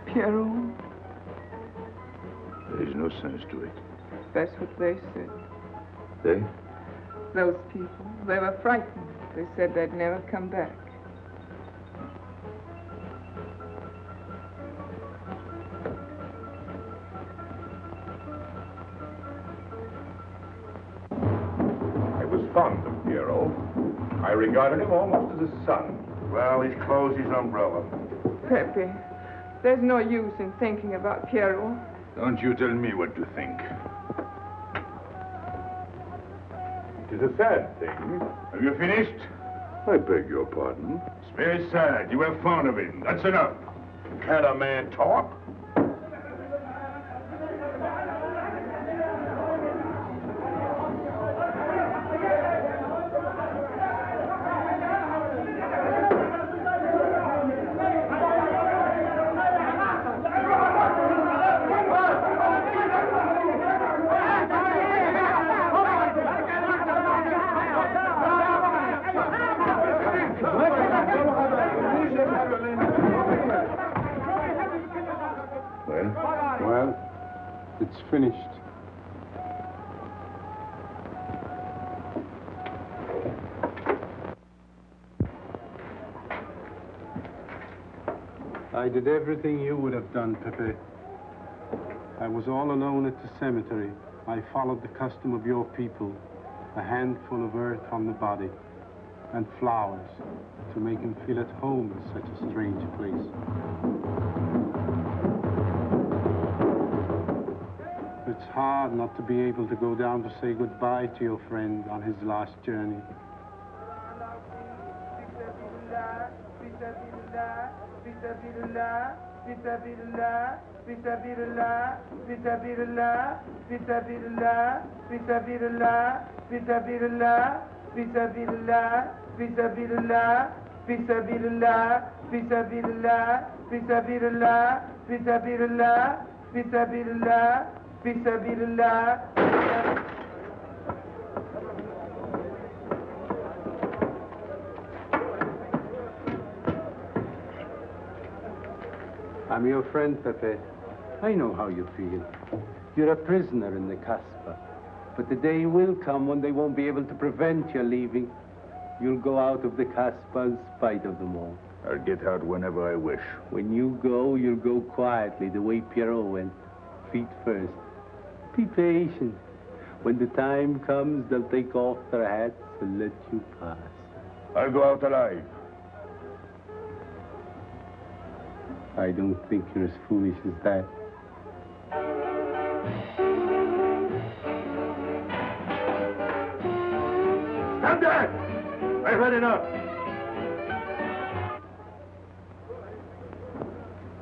Pierrot, There is no sense to it. that's what they said. They? Those people, they were frightened. They said they'd never come back. I was fond of Pierrot. I regarded him almost as a son. Well, he's closed his umbrella. Pepe, there's no use in thinking about Pierrot. Don't you tell me what to think. It is a sad thing. Have you finished? I beg your pardon. It's very sad. You were fond of him. That's enough. Can't a man talk? Well, it's finished. I did everything you would have done, Pepe. I was all alone at the cemetery. I followed the custom of your people, a handful of earth on the body, and flowers to make him feel at home in such a strange place. It's hard not to be able to go down to say goodbye to your friend on his last journey. I'm your friend, Pepe. I know how you feel. You're a prisoner in the Casbah. But the day will come when they won't be able to prevent your leaving. You'll go out of the Casbah in spite of them all. I'll get out whenever I wish. When you go, you'll go quietly, the way Pierrot went. Feet first. Be patient. When the time comes, they'll take off their hats and let you pass. I'll go out alive. I don't think you're as foolish as that. Stand there! I I've had enough.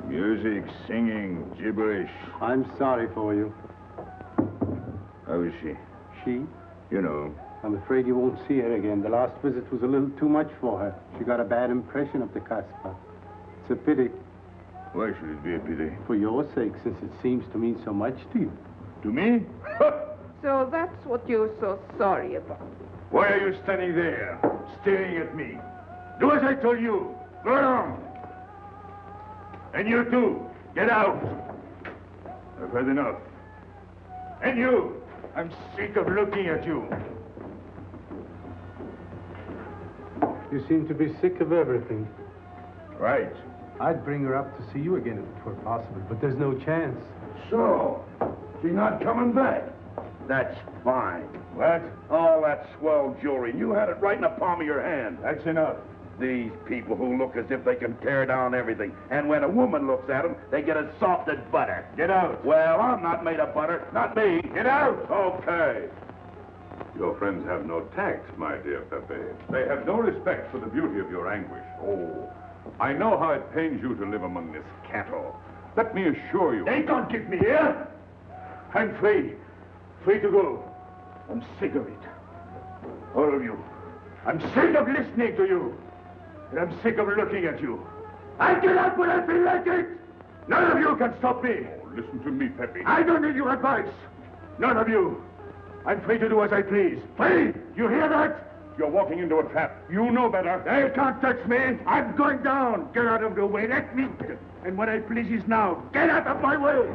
Music, singing, gibberish. I'm sorry for you. How is she? She? You know. I'm afraid you won't see her again. The last visit was a little too much for her. She got a bad impression of the Casbah. It's a pity. Why should it be a pity? For your sake, since it seems to mean so much to you. To me? So that's what you're so sorry about. Why are you standing there, staring at me? Do as I told you. Go on. And you too, get out. I've had enough. And you, I'm sick of looking at you. You seem to be sick of everything. Right. I'd bring her up to see you again if it were possible, but there's no chance. So, she's not coming back. That's fine. What? All that swell jewelry. You had it right in the palm of your hand. That's enough. These people who look as if they can tear down everything. And when a woman looks at them, they get as soft as butter. Get out. Well, I'm not made of butter. Not me. Get out. Okay. Your friends have no tact, my dear Pepe. They have no respect for the beauty of your anguish. Oh, I know how it pains you to live among this cattle. Let me assure you... They can't keep me here. I'm free. Free to go. I'm sick of it. All of you. I'm sick of listening to you. And I'm sick of looking at you. I get out when I feel like it. None of you can stop me. Oh, listen to me, Pepe. I don't need your advice. None of you. I'm free to do as I please. Free! You hear that? You're walking into a trap. You know better. They can't touch me. I'm going down. Get out of the way. Let me... And what I please is now. Get out of my way.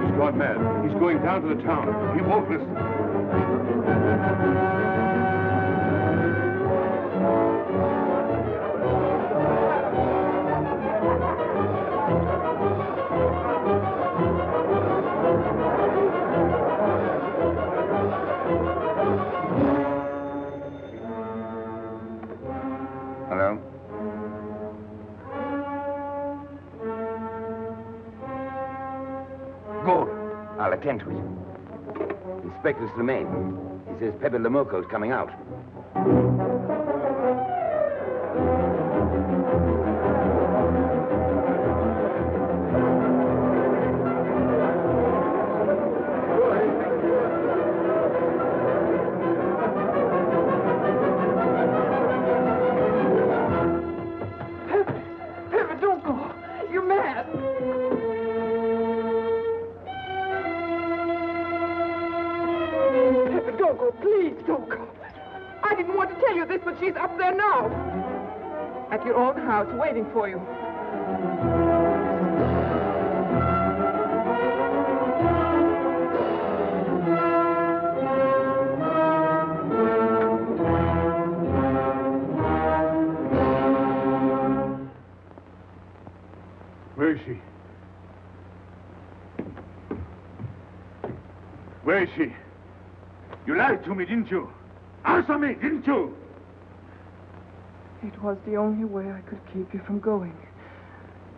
He's gone mad. He's going down to the town. He won't listen. Hello? Good. I'll attend to it. Inspector Slimane. He says Pepe Le Moko's coming out. Pepe, don't go. You're mad. Pepe, don't go. Please, don't go. I didn't want to tell you this, but she's up there now. At your own house, waiting for you. Where is she? Where is she? You lied to me, didn't you? Answer me, didn't you? It was the only way I could keep you from going.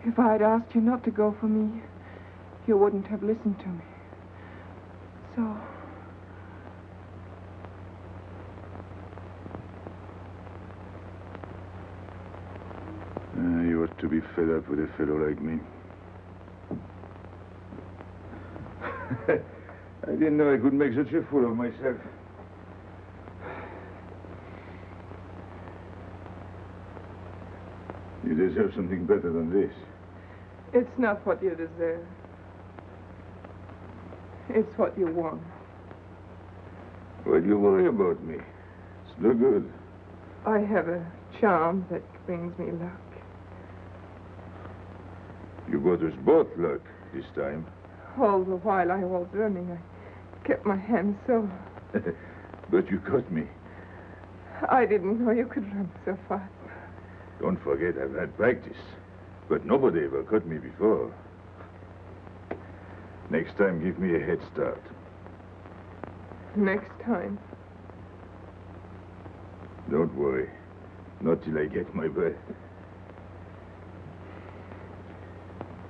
If I had asked you not to go for me, you wouldn't have listened to me. So... You ought to be fed up with a fellow like me. I didn't know I could make such a fool of myself. You deserve something better than this. It's not what you deserve. It's what you want. Why do you worry about me? It's no good. I have a charm that brings me luck. You got us both luck this time. All the while I was running, I kept my hand so... But you caught me. I didn't know you could run so fast. Don't forget I've had practice. But nobody ever caught me before. Next time, give me a head start. Next time. Don't worry. Not till I get my breath.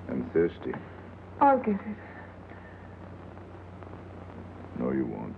I'm thirsty. I'll get it. No, you won't.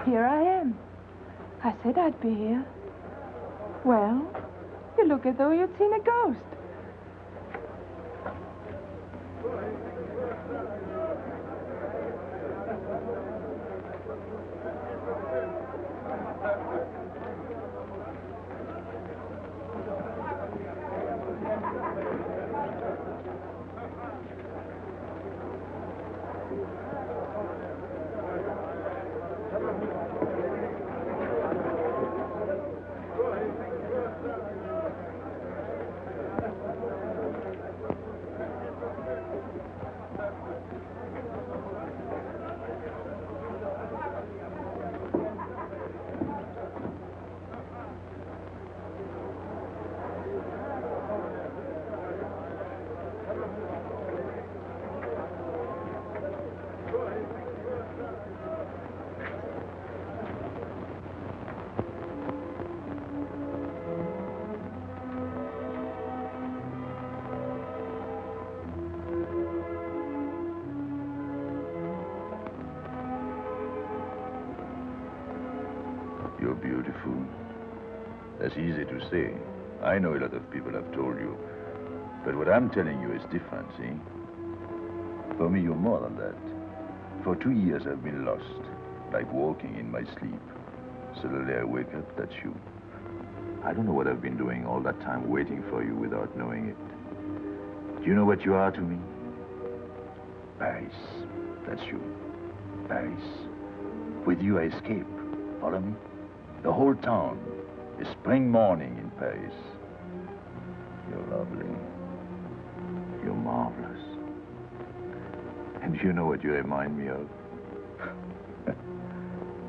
Here I am. I said I'd be here. Well, you look as though you'd seen a ghost. You're beautiful. That's easy to say. I know a lot of people have told you. But what I'm telling you is different, see? For me, you're more than that. For 2 years, I've been lost, like walking in my sleep. Suddenly, I wake up, that's you. I don't know what I've been doing all that time waiting for you without knowing it. Do you know what you are to me? Paris. That's you. Paris. With you, I escape. Follow me? The whole town. A spring morning in Paris. You're lovely. You're marvelous. And you know what you remind me of?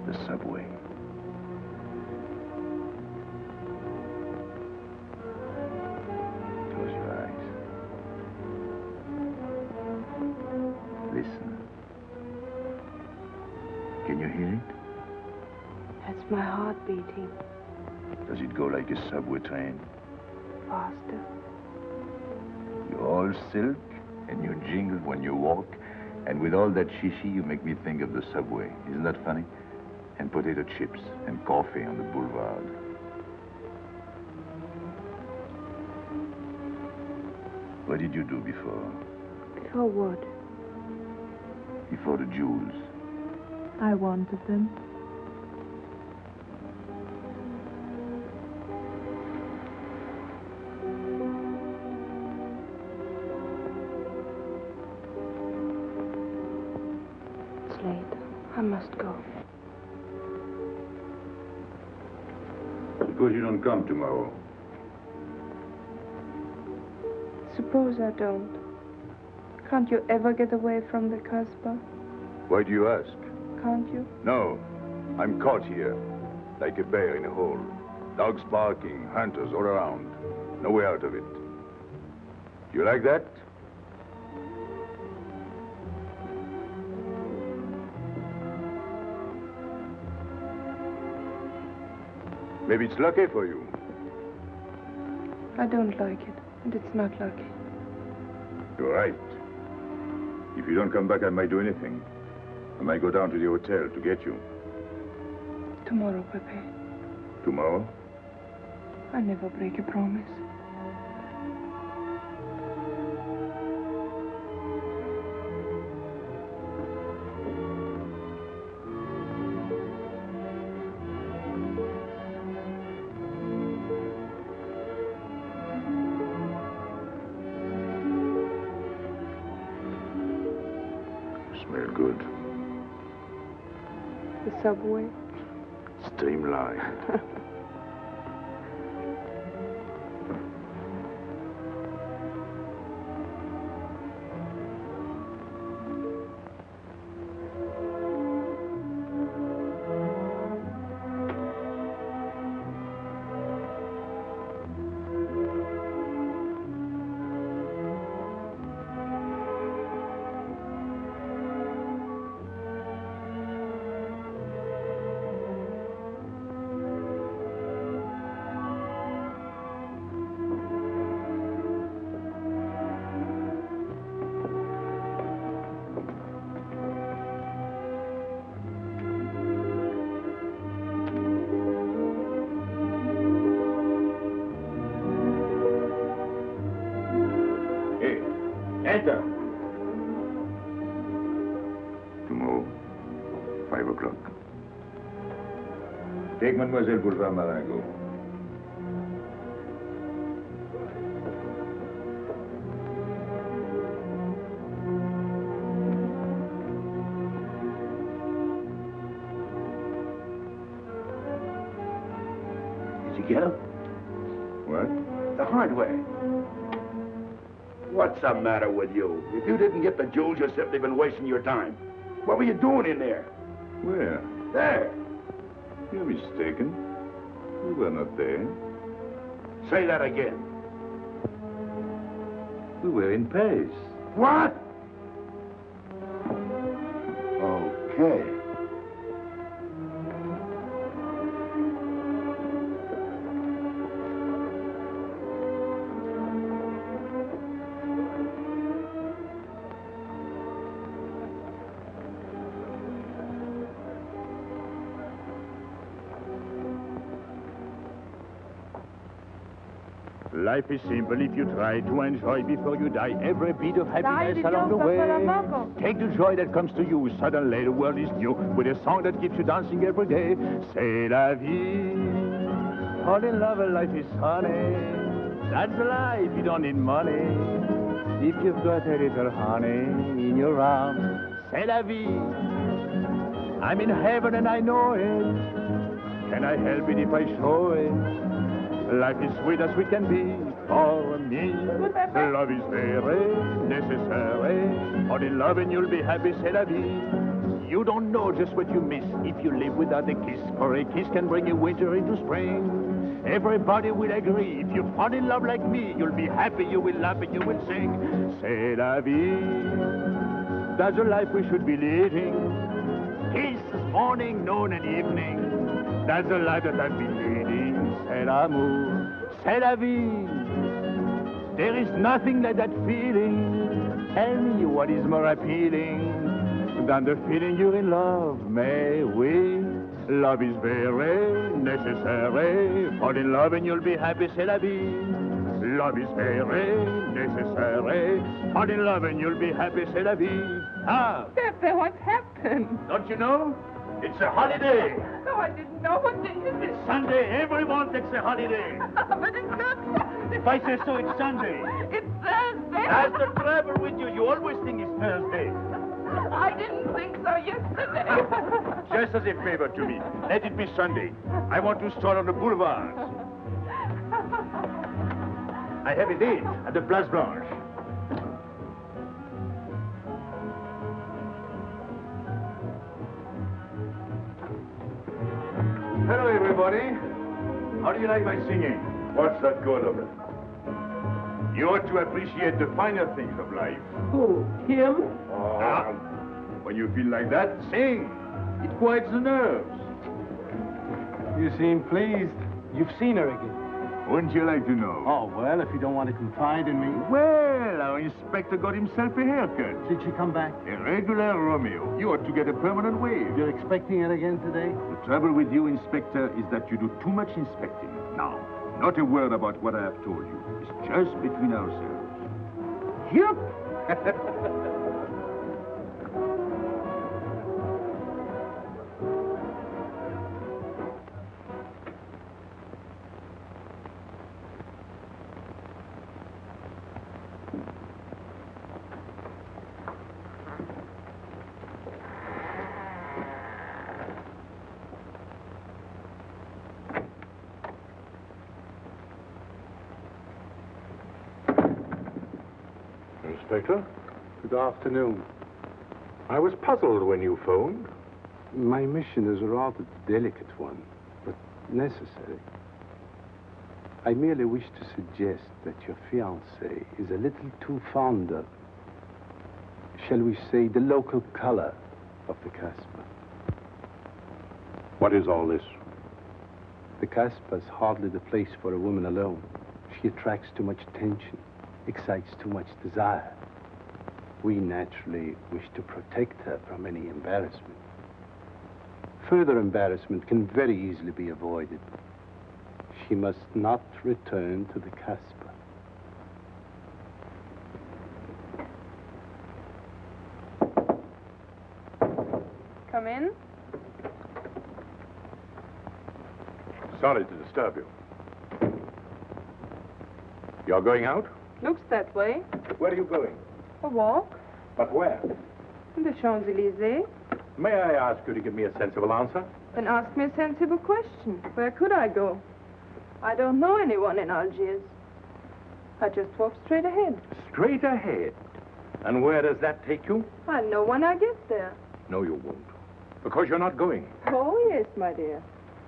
The subway. Close your eyes. Listen. Can you hear it? That's my heart beating. Does it go like a subway train? Faster. You're all silk, and you jingle when you walk, and with all that shishi, you make me think of the subway. Isn't that funny? And potato chips and coffee on the boulevard. What did you do before? Before what? Before the jewels. I wanted them. It's late. I must go. Suppose you don't come tomorrow. Suppose I don't. Can't you ever get away from the Casbah? Why do you ask? Can't you? No. I'm caught here, like a bear in a hole. Dogs barking, hunters all around. No way out of it. You like that? Maybe it's lucky for you. I don't like it, and it's not lucky. You're right. If you don't come back, I might do anything. I might go down to the hotel to get you. Tomorrow, Pepe. Tomorrow? I never break a promise. Smell good. The subway. Streamlined. Enter. Tomorrow, 5 o'clock. Take Mademoiselle Boulevard Marengo. Did you get him? What? The hardware. What's the matter with you? If you didn't get the jewels, you've simply been wasting your time. What were you doing in there? Where? There. You're mistaken. We were not there. Say that again. We were in Paris. What? Okay. Life is simple if you try to enjoy before you die every bit of happiness along the way. Take the joy that comes to you. Suddenly the world is new with a song that keeps you dancing every day. C'est la vie. Fall in love and life is sunny. That's the life, you don't need money. If you've got a little honey in your arms, c'est la vie. I'm in heaven and I know it. Can I help it if I show it? Life is sweet as sweet can be for me. Love is very necessary. Fall in love and you'll be happy, c'est la vie. You don't know just what you miss if you live without a kiss. For a kiss can bring a winter into spring. Everybody will agree. If you fall in love like me, you'll be happy, you will laugh and you will sing. C'est la vie. That's the life we should be leading. Kiss morning, noon and evening. That's the life that I've been leading. C'est l'amour, c'est la vie. There is nothing like that feeling. Tell me what is more appealing than the feeling you're in love. Mais oui, love is very necessary. Fall in love and you'll be happy, c'est la vie. Love is very necessary. Fall in love and you'll be happy, c'est la vie. Ah! Pepe, what's happened? Don't you know? It's a holiday. No, I didn't know. What day is it? It's Sunday. Everyone takes a holiday. But it's not Sunday. If I say so, it's Sunday. It's Thursday. That's the trouble with you. You always think it's Thursday. I didn't think so yesterday. Just as a favor to me, let it be Sunday. I want to stroll on the boulevards. I have a date at the Place Blanche. Hello, everybody. How do you like my singing? What's that good of it? You ought to appreciate the finer things of life. Who? Him? Ah, when you feel like that, sing. It quiets the nerves. You seem pleased. You've seen her again. Wouldn't you like to know? Oh, well, if you don't want to confide in me. Well, our inspector got himself a haircut. Did she come back? A regular Romeo. You ought to get a permanent wave. You're expecting it again today? The trouble with you, Inspector, is that you do too much inspecting. Now, not a word about what I have told you. It's just between ourselves. Yep. Inspector. Good afternoon. I was puzzled when you phoned. My mission is a rather delicate one, but necessary. I merely wish to suggest that your fiancée is a little too fond of, shall we say, the local color of the Casbah. What is all this? The Casbah is hardly the place for a woman alone. She attracts too much attention, excites too much desire. We naturally wish to protect her from any embarrassment. Further embarrassment can very easily be avoided. She must not return to the Casbah. Come in. Sorry to disturb you. You're going out? Looks that way. Where are you going? A walk. But where? In the Champs-Élysées. May I ask you to give me a sensible answer? Then ask me a sensible question. Where could I go? I don't know anyone in Algiers. I just walk straight ahead. Straight ahead. And where does that take you? I'll know when I get there. No, you won't. Because you're not going. Oh, yes, my dear.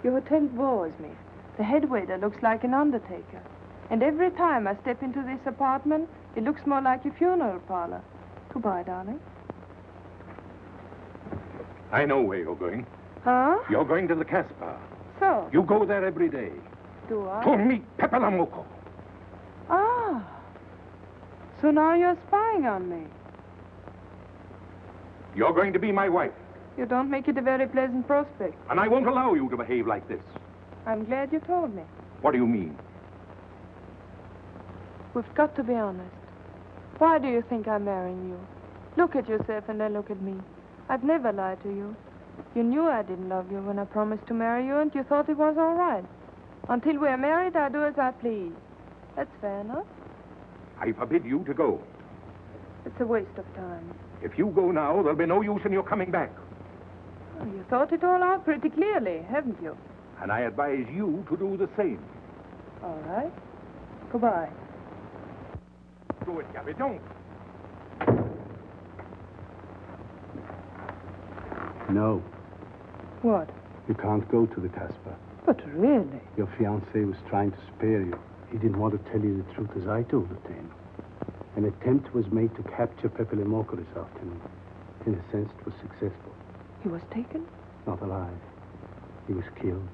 Your hotel bores me. The head waiter looks like an undertaker. And every time I step into this apartment, it looks more like a funeral parlor. Goodbye, darling. I know where you're going. Huh? You're going to the Casbah. So? You go there every day. Do I? To meet Pepe Le Moko. Ah. So now you're spying on me. You're going to be my wife. You don't make it a very pleasant prospect. And I won't allow you to behave like this. I'm glad you told me. What do you mean? We've got to be honest. Why do you think I'm marrying you? Look at yourself and then look at me. I've never lied to you. You knew I didn't love you when I promised to marry you, and you thought it was all right. Until we're married, I do as I please. That's fair enough. I forbid you to go. It's a waste of time. If you go now, there'll be no use in your coming back. Oh, you thought it all out pretty clearly, haven't you? And I advise you to do the same. All right. Goodbye. Do it, Gaby, don't. No. What? You can't go to the Casbah. But really? Your fiancé was trying to spare you. He didn't want to tell you the truth as I told it to him. An attempt was made to capture Pepe Le Moko this afternoon. In a sense, it was successful. He was taken? Not alive. He was killed.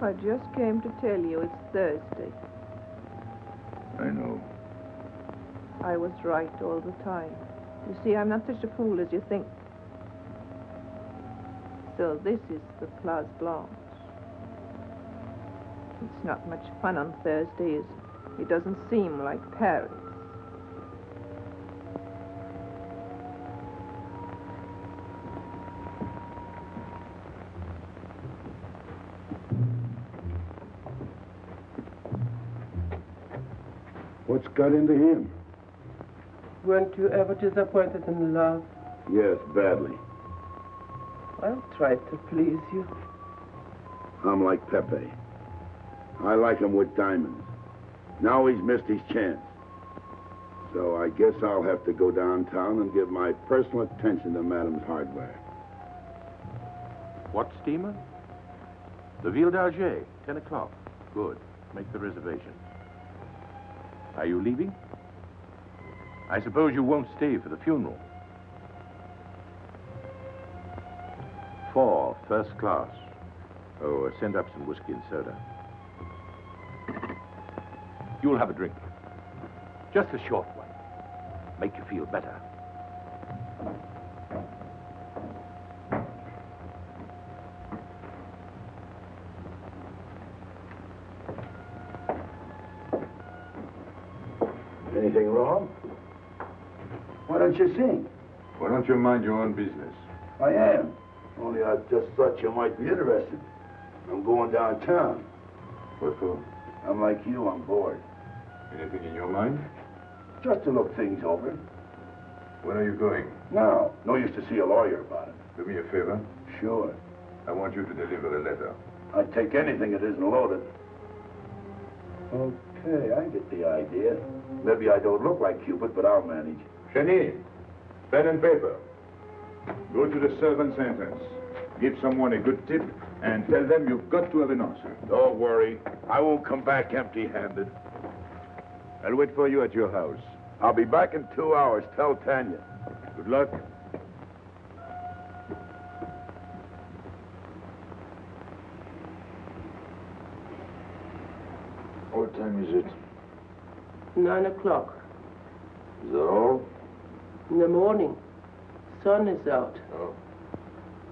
I just came to tell you it's Thursday. I know. I was right all the time. You see, I'm not such a fool as you think. So this is the Place Blanche. It's not much fun on Thursdays. It doesn't seem like Paris. What's got into him? Weren't you ever disappointed in love? Yes, badly. I'll try to please you. I'm like Pepe. I like him with diamonds. Now he's missed his chance. So I guess I'll have to go downtown and give my personal attention to Madame's hardware. What steamer? The Ville d'Alger, 10 o'clock. Good. Make the reservation. Are you leaving? I suppose you won't stay for the funeral. 4, first class. Oh, send up some whiskey and soda. You'll have a drink. Just a short one. Make you feel better. Anything wrong? Why don't you sing? Why don't you mind your own business? I am. Only I just thought you might be interested. I'm going downtown. What for? I'm like you, I'm bored. Anything in your mind? Just to look things over. When are you going? No. No use to see a lawyer about it. Do me a favor. Sure. I want you to deliver a letter. I'd take anything that isn't loaded. Okay, I get the idea. Maybe I don't look like Cupid, but I'll manage. Hedy, pen and paper. Go to the servant's entrance. Give someone a good tip and tell them you've got to have an answer. Don't worry. I won't come back empty-handed. I'll wait for you at your house. I'll be back in 2 hours. Tell Tanya. Good luck. What time is it? 9 o'clock. Is that all? In the morning. Sun is out. Oh.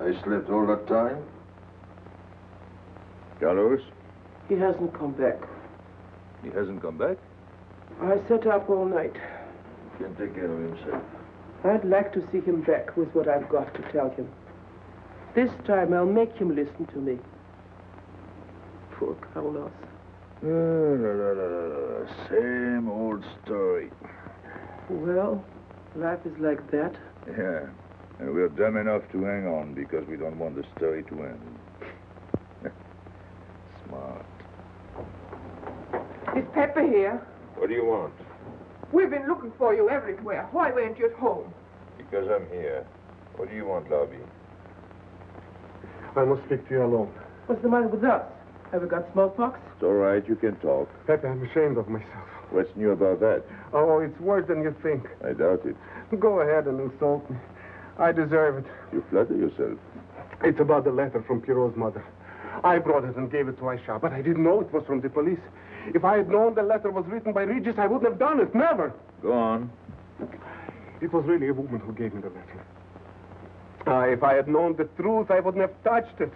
I slept all that time? Carlos? He hasn't come back. He hasn't come back? I sat up all night. He can take care of himself. I'd like to see him back with what I've got to tell him. This time I'll make him listen to me. Poor Carlos. Same old story. Well, life is like that. Yeah. And we're dumb enough to hang on because we don't want the story to end. Smart. Is Pepe here? What do you want? We've been looking for you everywhere. Why weren't you at home? Because I'm here. What do you want, Lobby? I must speak to you alone. What's the matter with us? Have we got smallpox? It's all right. You can talk. Pepe, I'm ashamed of myself. What's new about that? Oh, it's worse than you think. I doubt it. Go ahead and insult me. I deserve it. You flatter yourself. It's about the letter from Pierrot's mother. I brought it and gave it to Aisha, but I didn't know it was from the police. If I had known the letter was written by Regis, I wouldn't have done it. Never. Go on. It was really a woman who gave me the letter. If I had known the truth, I wouldn't have touched it.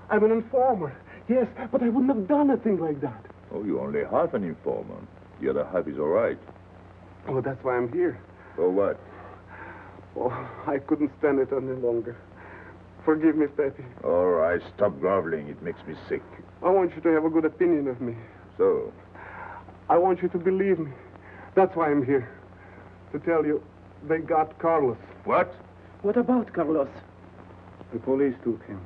I'm an informer. Yes, but I wouldn't have done a thing like that. Oh, you're only half an informer. The other half is all right. Oh, that's why I'm here. For what? Oh, I couldn't stand it any longer. Forgive me, Pepe. All right, stop groveling. It makes me sick. I want you to have a good opinion of me. So? I want you to believe me. That's why I'm here. To tell you, they got Carlos. What? What about Carlos? The police took him.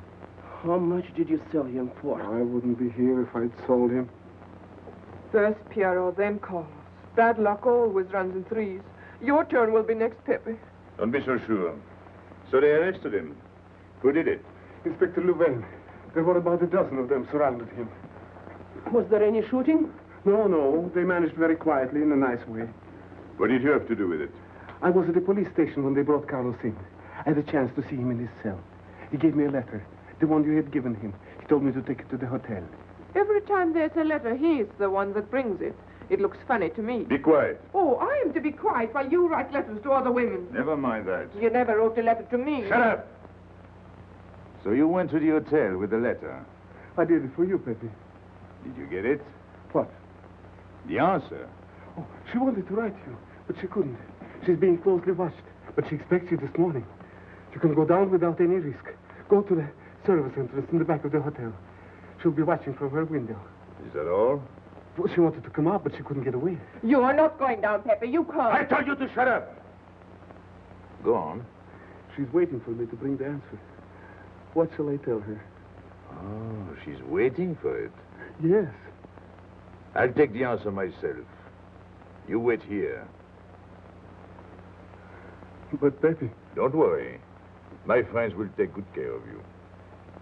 How much did you sell him for? I wouldn't be here if I'd sold him. First Pierrot, then Carlos. Bad luck always runs in threes. Your turn will be next, Pepe. Don't be so sure. So they arrested him. Who did it? Inspector Louvain. There were about a dozen of them surrounded him. Was there any shooting? No. They managed very quietly in a nice way. What did you have to do with it? I was at the police station when they brought Carlos in. I had a chance to see him in his cell. He gave me a letter, the one you had given him. He told me to take it to the hotel. Every time there's a letter, he's the one that brings it. It looks funny to me. Be quiet. Oh, I am to be quiet while you write letters to other women. Never mind that. You never wrote a letter to me. Shut up! So you went to the hotel with the letter. I did it for you, Pepe. Did you get it? What? The answer. Oh, she wanted to write you, but she couldn't. She's being closely watched, but she expects you this morning. You can go down without any risk. Go to the service entrance in the back of the hotel. She'll be watching from her window. Is that all? Well, she wanted to come out, but she couldn't get away. You are not going down, Pepe. You can't. I told you to shut up. Go on. She's waiting for me to bring the answer. What shall I tell her? Oh, she's waiting for it. Yes. I'll take the answer myself. You wait here. But, Pepe... Don't worry. My friends will take good care of you.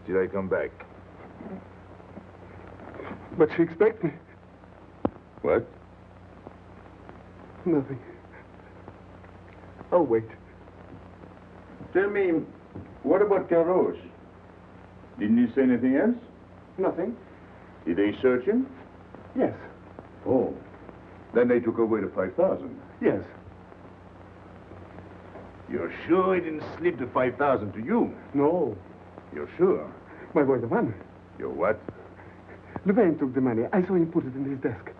Till I come back. But she expects me. What? Nothing. I'll wait. Tell me, what about Carlos? Didn't he say anything else? Nothing. Did they search him? Yes. Oh. Then they took away the 5,000. Yes. You're sure he didn't slip the 5,000 to you? No. You're sure? My boy, the money. Your what? Louvain took the money. I saw him put it in his desk.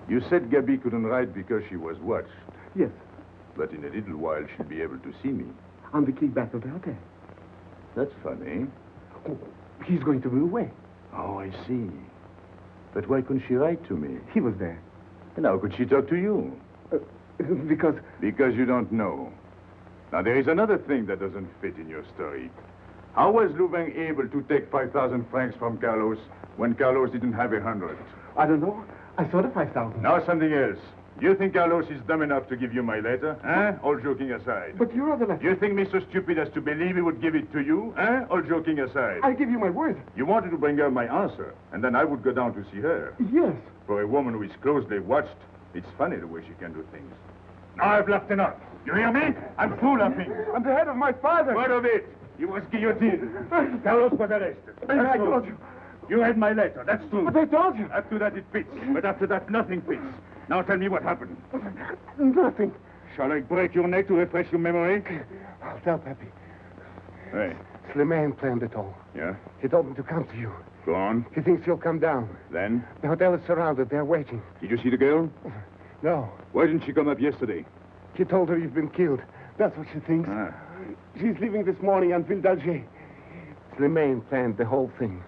You said Gaby couldn't write because she was watched. Yes. But in a little while, she'll be able to see me. On the key back of the hotel. That's funny. Oh, he's going to be away. Oh, I see. But why couldn't she write to me? He was there. And how could she talk to you? Because... Because you don't know. Now, there is another thing that doesn't fit in your story. How was Louvain able to take 5,000 francs from Carlos when Carlos didn't have 100? I don't know. I saw the 5,000. Now something else. You think Carlos is dumb enough to give you my letter? Eh? All joking aside. But you wrote the letter. You think me so stupid as to believe he would give it to you? Eh? All joking aside. I give you my word. You wanted to bring her my answer, and then I would go down to see her. Yes. For a woman who is closely watched, it's funny the way she can do things. Now I've laughed enough. You hear me? I'm through laughing. I'm the head of my father. What of it? He was guillotined. Carlos was arrested. I told you. You read my letter, that's true. But I told you. Up to that it fits, but after that nothing fits. Now tell me what happened. Nothing. Shall I break your neck to refresh your memory? I'll tell Pepe. Hey. Slimane planned it all. Yeah? He told me to come to you. Go on. He thinks you'll come down. Then? The hotel is surrounded. They're waiting. Did you see the girl? No. Why didn't she come up yesterday? He told her you've been killed. That's what she thinks. Ah. She's leaving this morning on Ville d'Alger. Slimane planned the whole thing.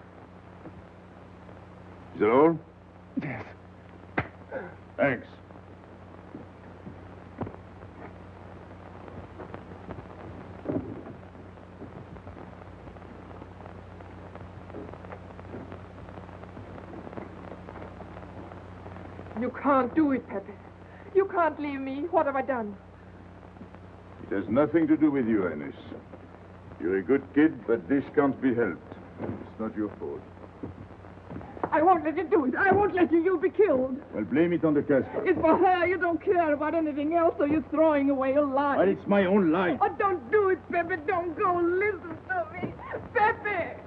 Is that all? Yes. Thanks. You can't do it, Pepe. You can't leave me. What have I done? It has nothing to do with you, Ines. You're a good kid, but this can't be helped. It's not your fault. I won't let you do it. I won't let you. You'll be killed. Well, blame it on the Casbah. It's for her. You don't care about anything else, so you're throwing away your life. Well, it's my own life. Oh, don't do it, Pepe. Don't go. Listen to me. Pepe!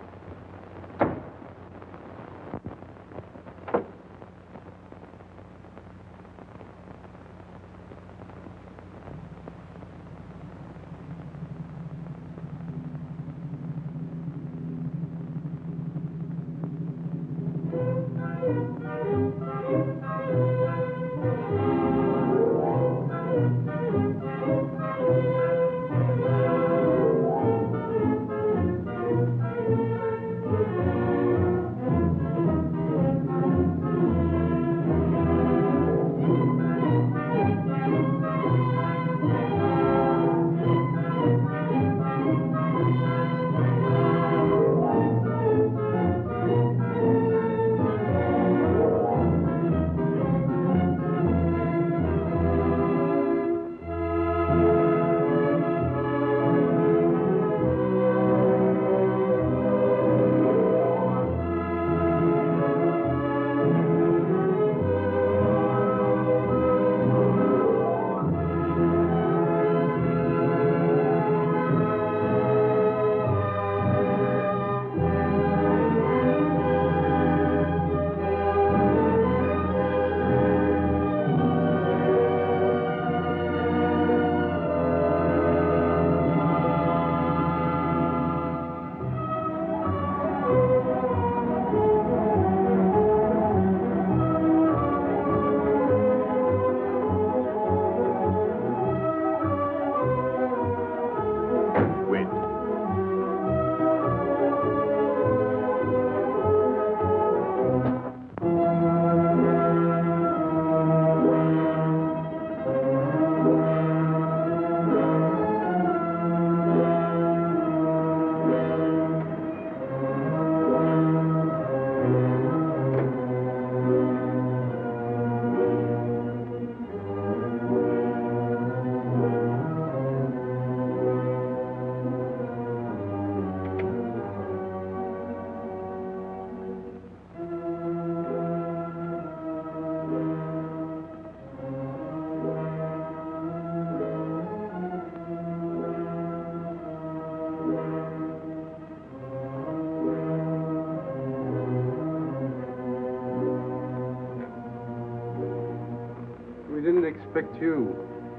you.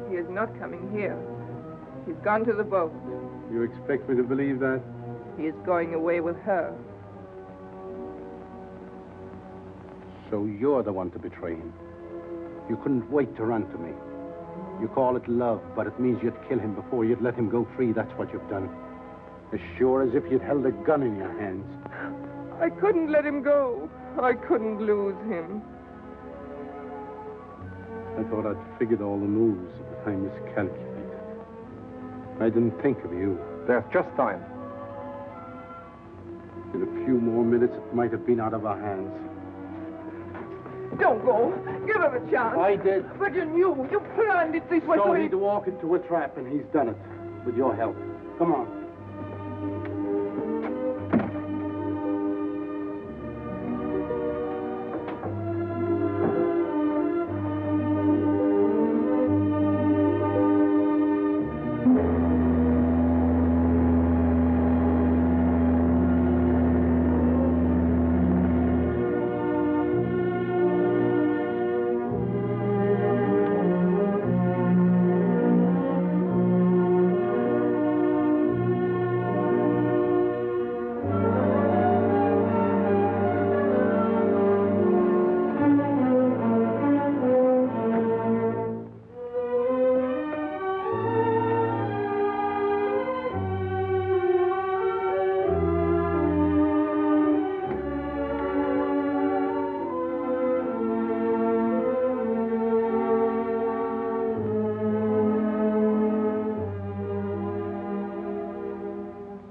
He is not coming here. He's gone to the boat. You expect me to believe that? He is going away with her. So you're the one to betray him. You couldn't wait to run to me. You call it love, but it means you'd kill him before you'd let him go free. That's what you've done. As sure as if you'd held a gun in your hands. I couldn't let him go. I couldn't lose him. I thought I'd figured all the moves, but I miscalculated. I didn't think of you. There's just time. In a few more minutes, it might have been out of our hands. Don't go. Give him a chance. I did. But you knew. You planned it this way. So he'd walk into a trap, and he's done it. With your help. Come on.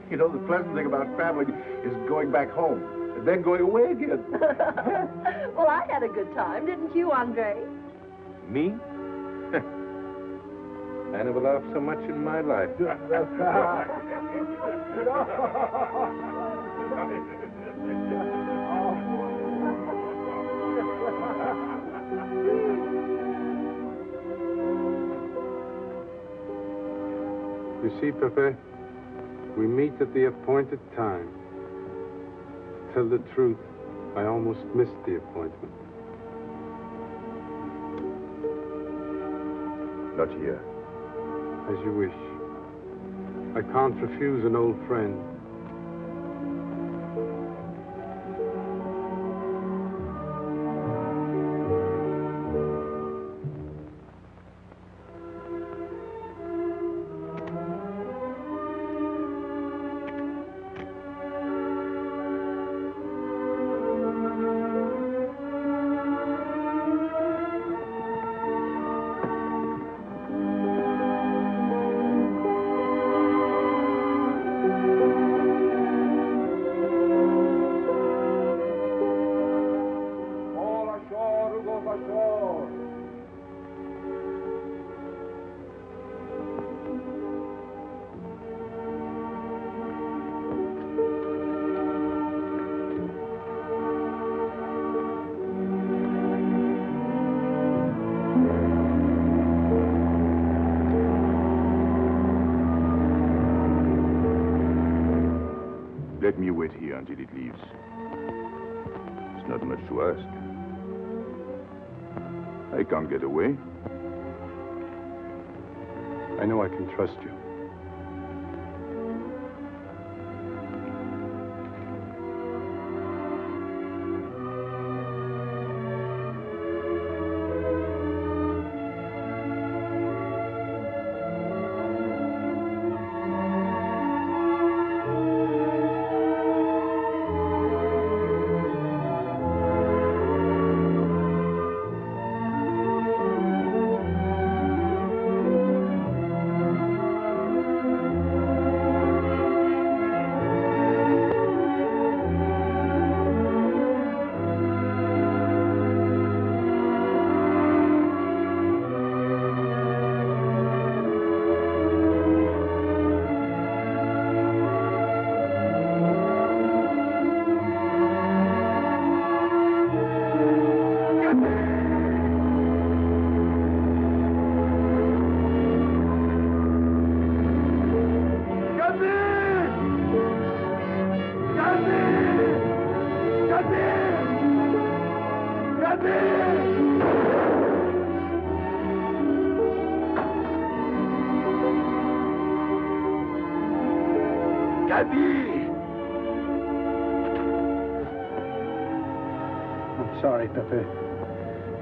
You know, the pleasant thing about traveling is going back home and then going away again. Well, I had a good time, didn't you, Andre? Me? I never laughed so much in my life. You see, Pepe, we meet at the appointed time. To tell the truth, I almost missed the appointment. Not here. As you wish. I can't refuse an old friend. Let me wait here until it leaves. It's not much to ask. I can't get away. I know I can trust you. Gaby! I'm sorry, Pepe.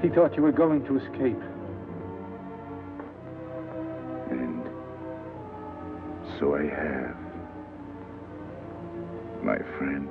He thought you were going to escape. And so I have, my friend.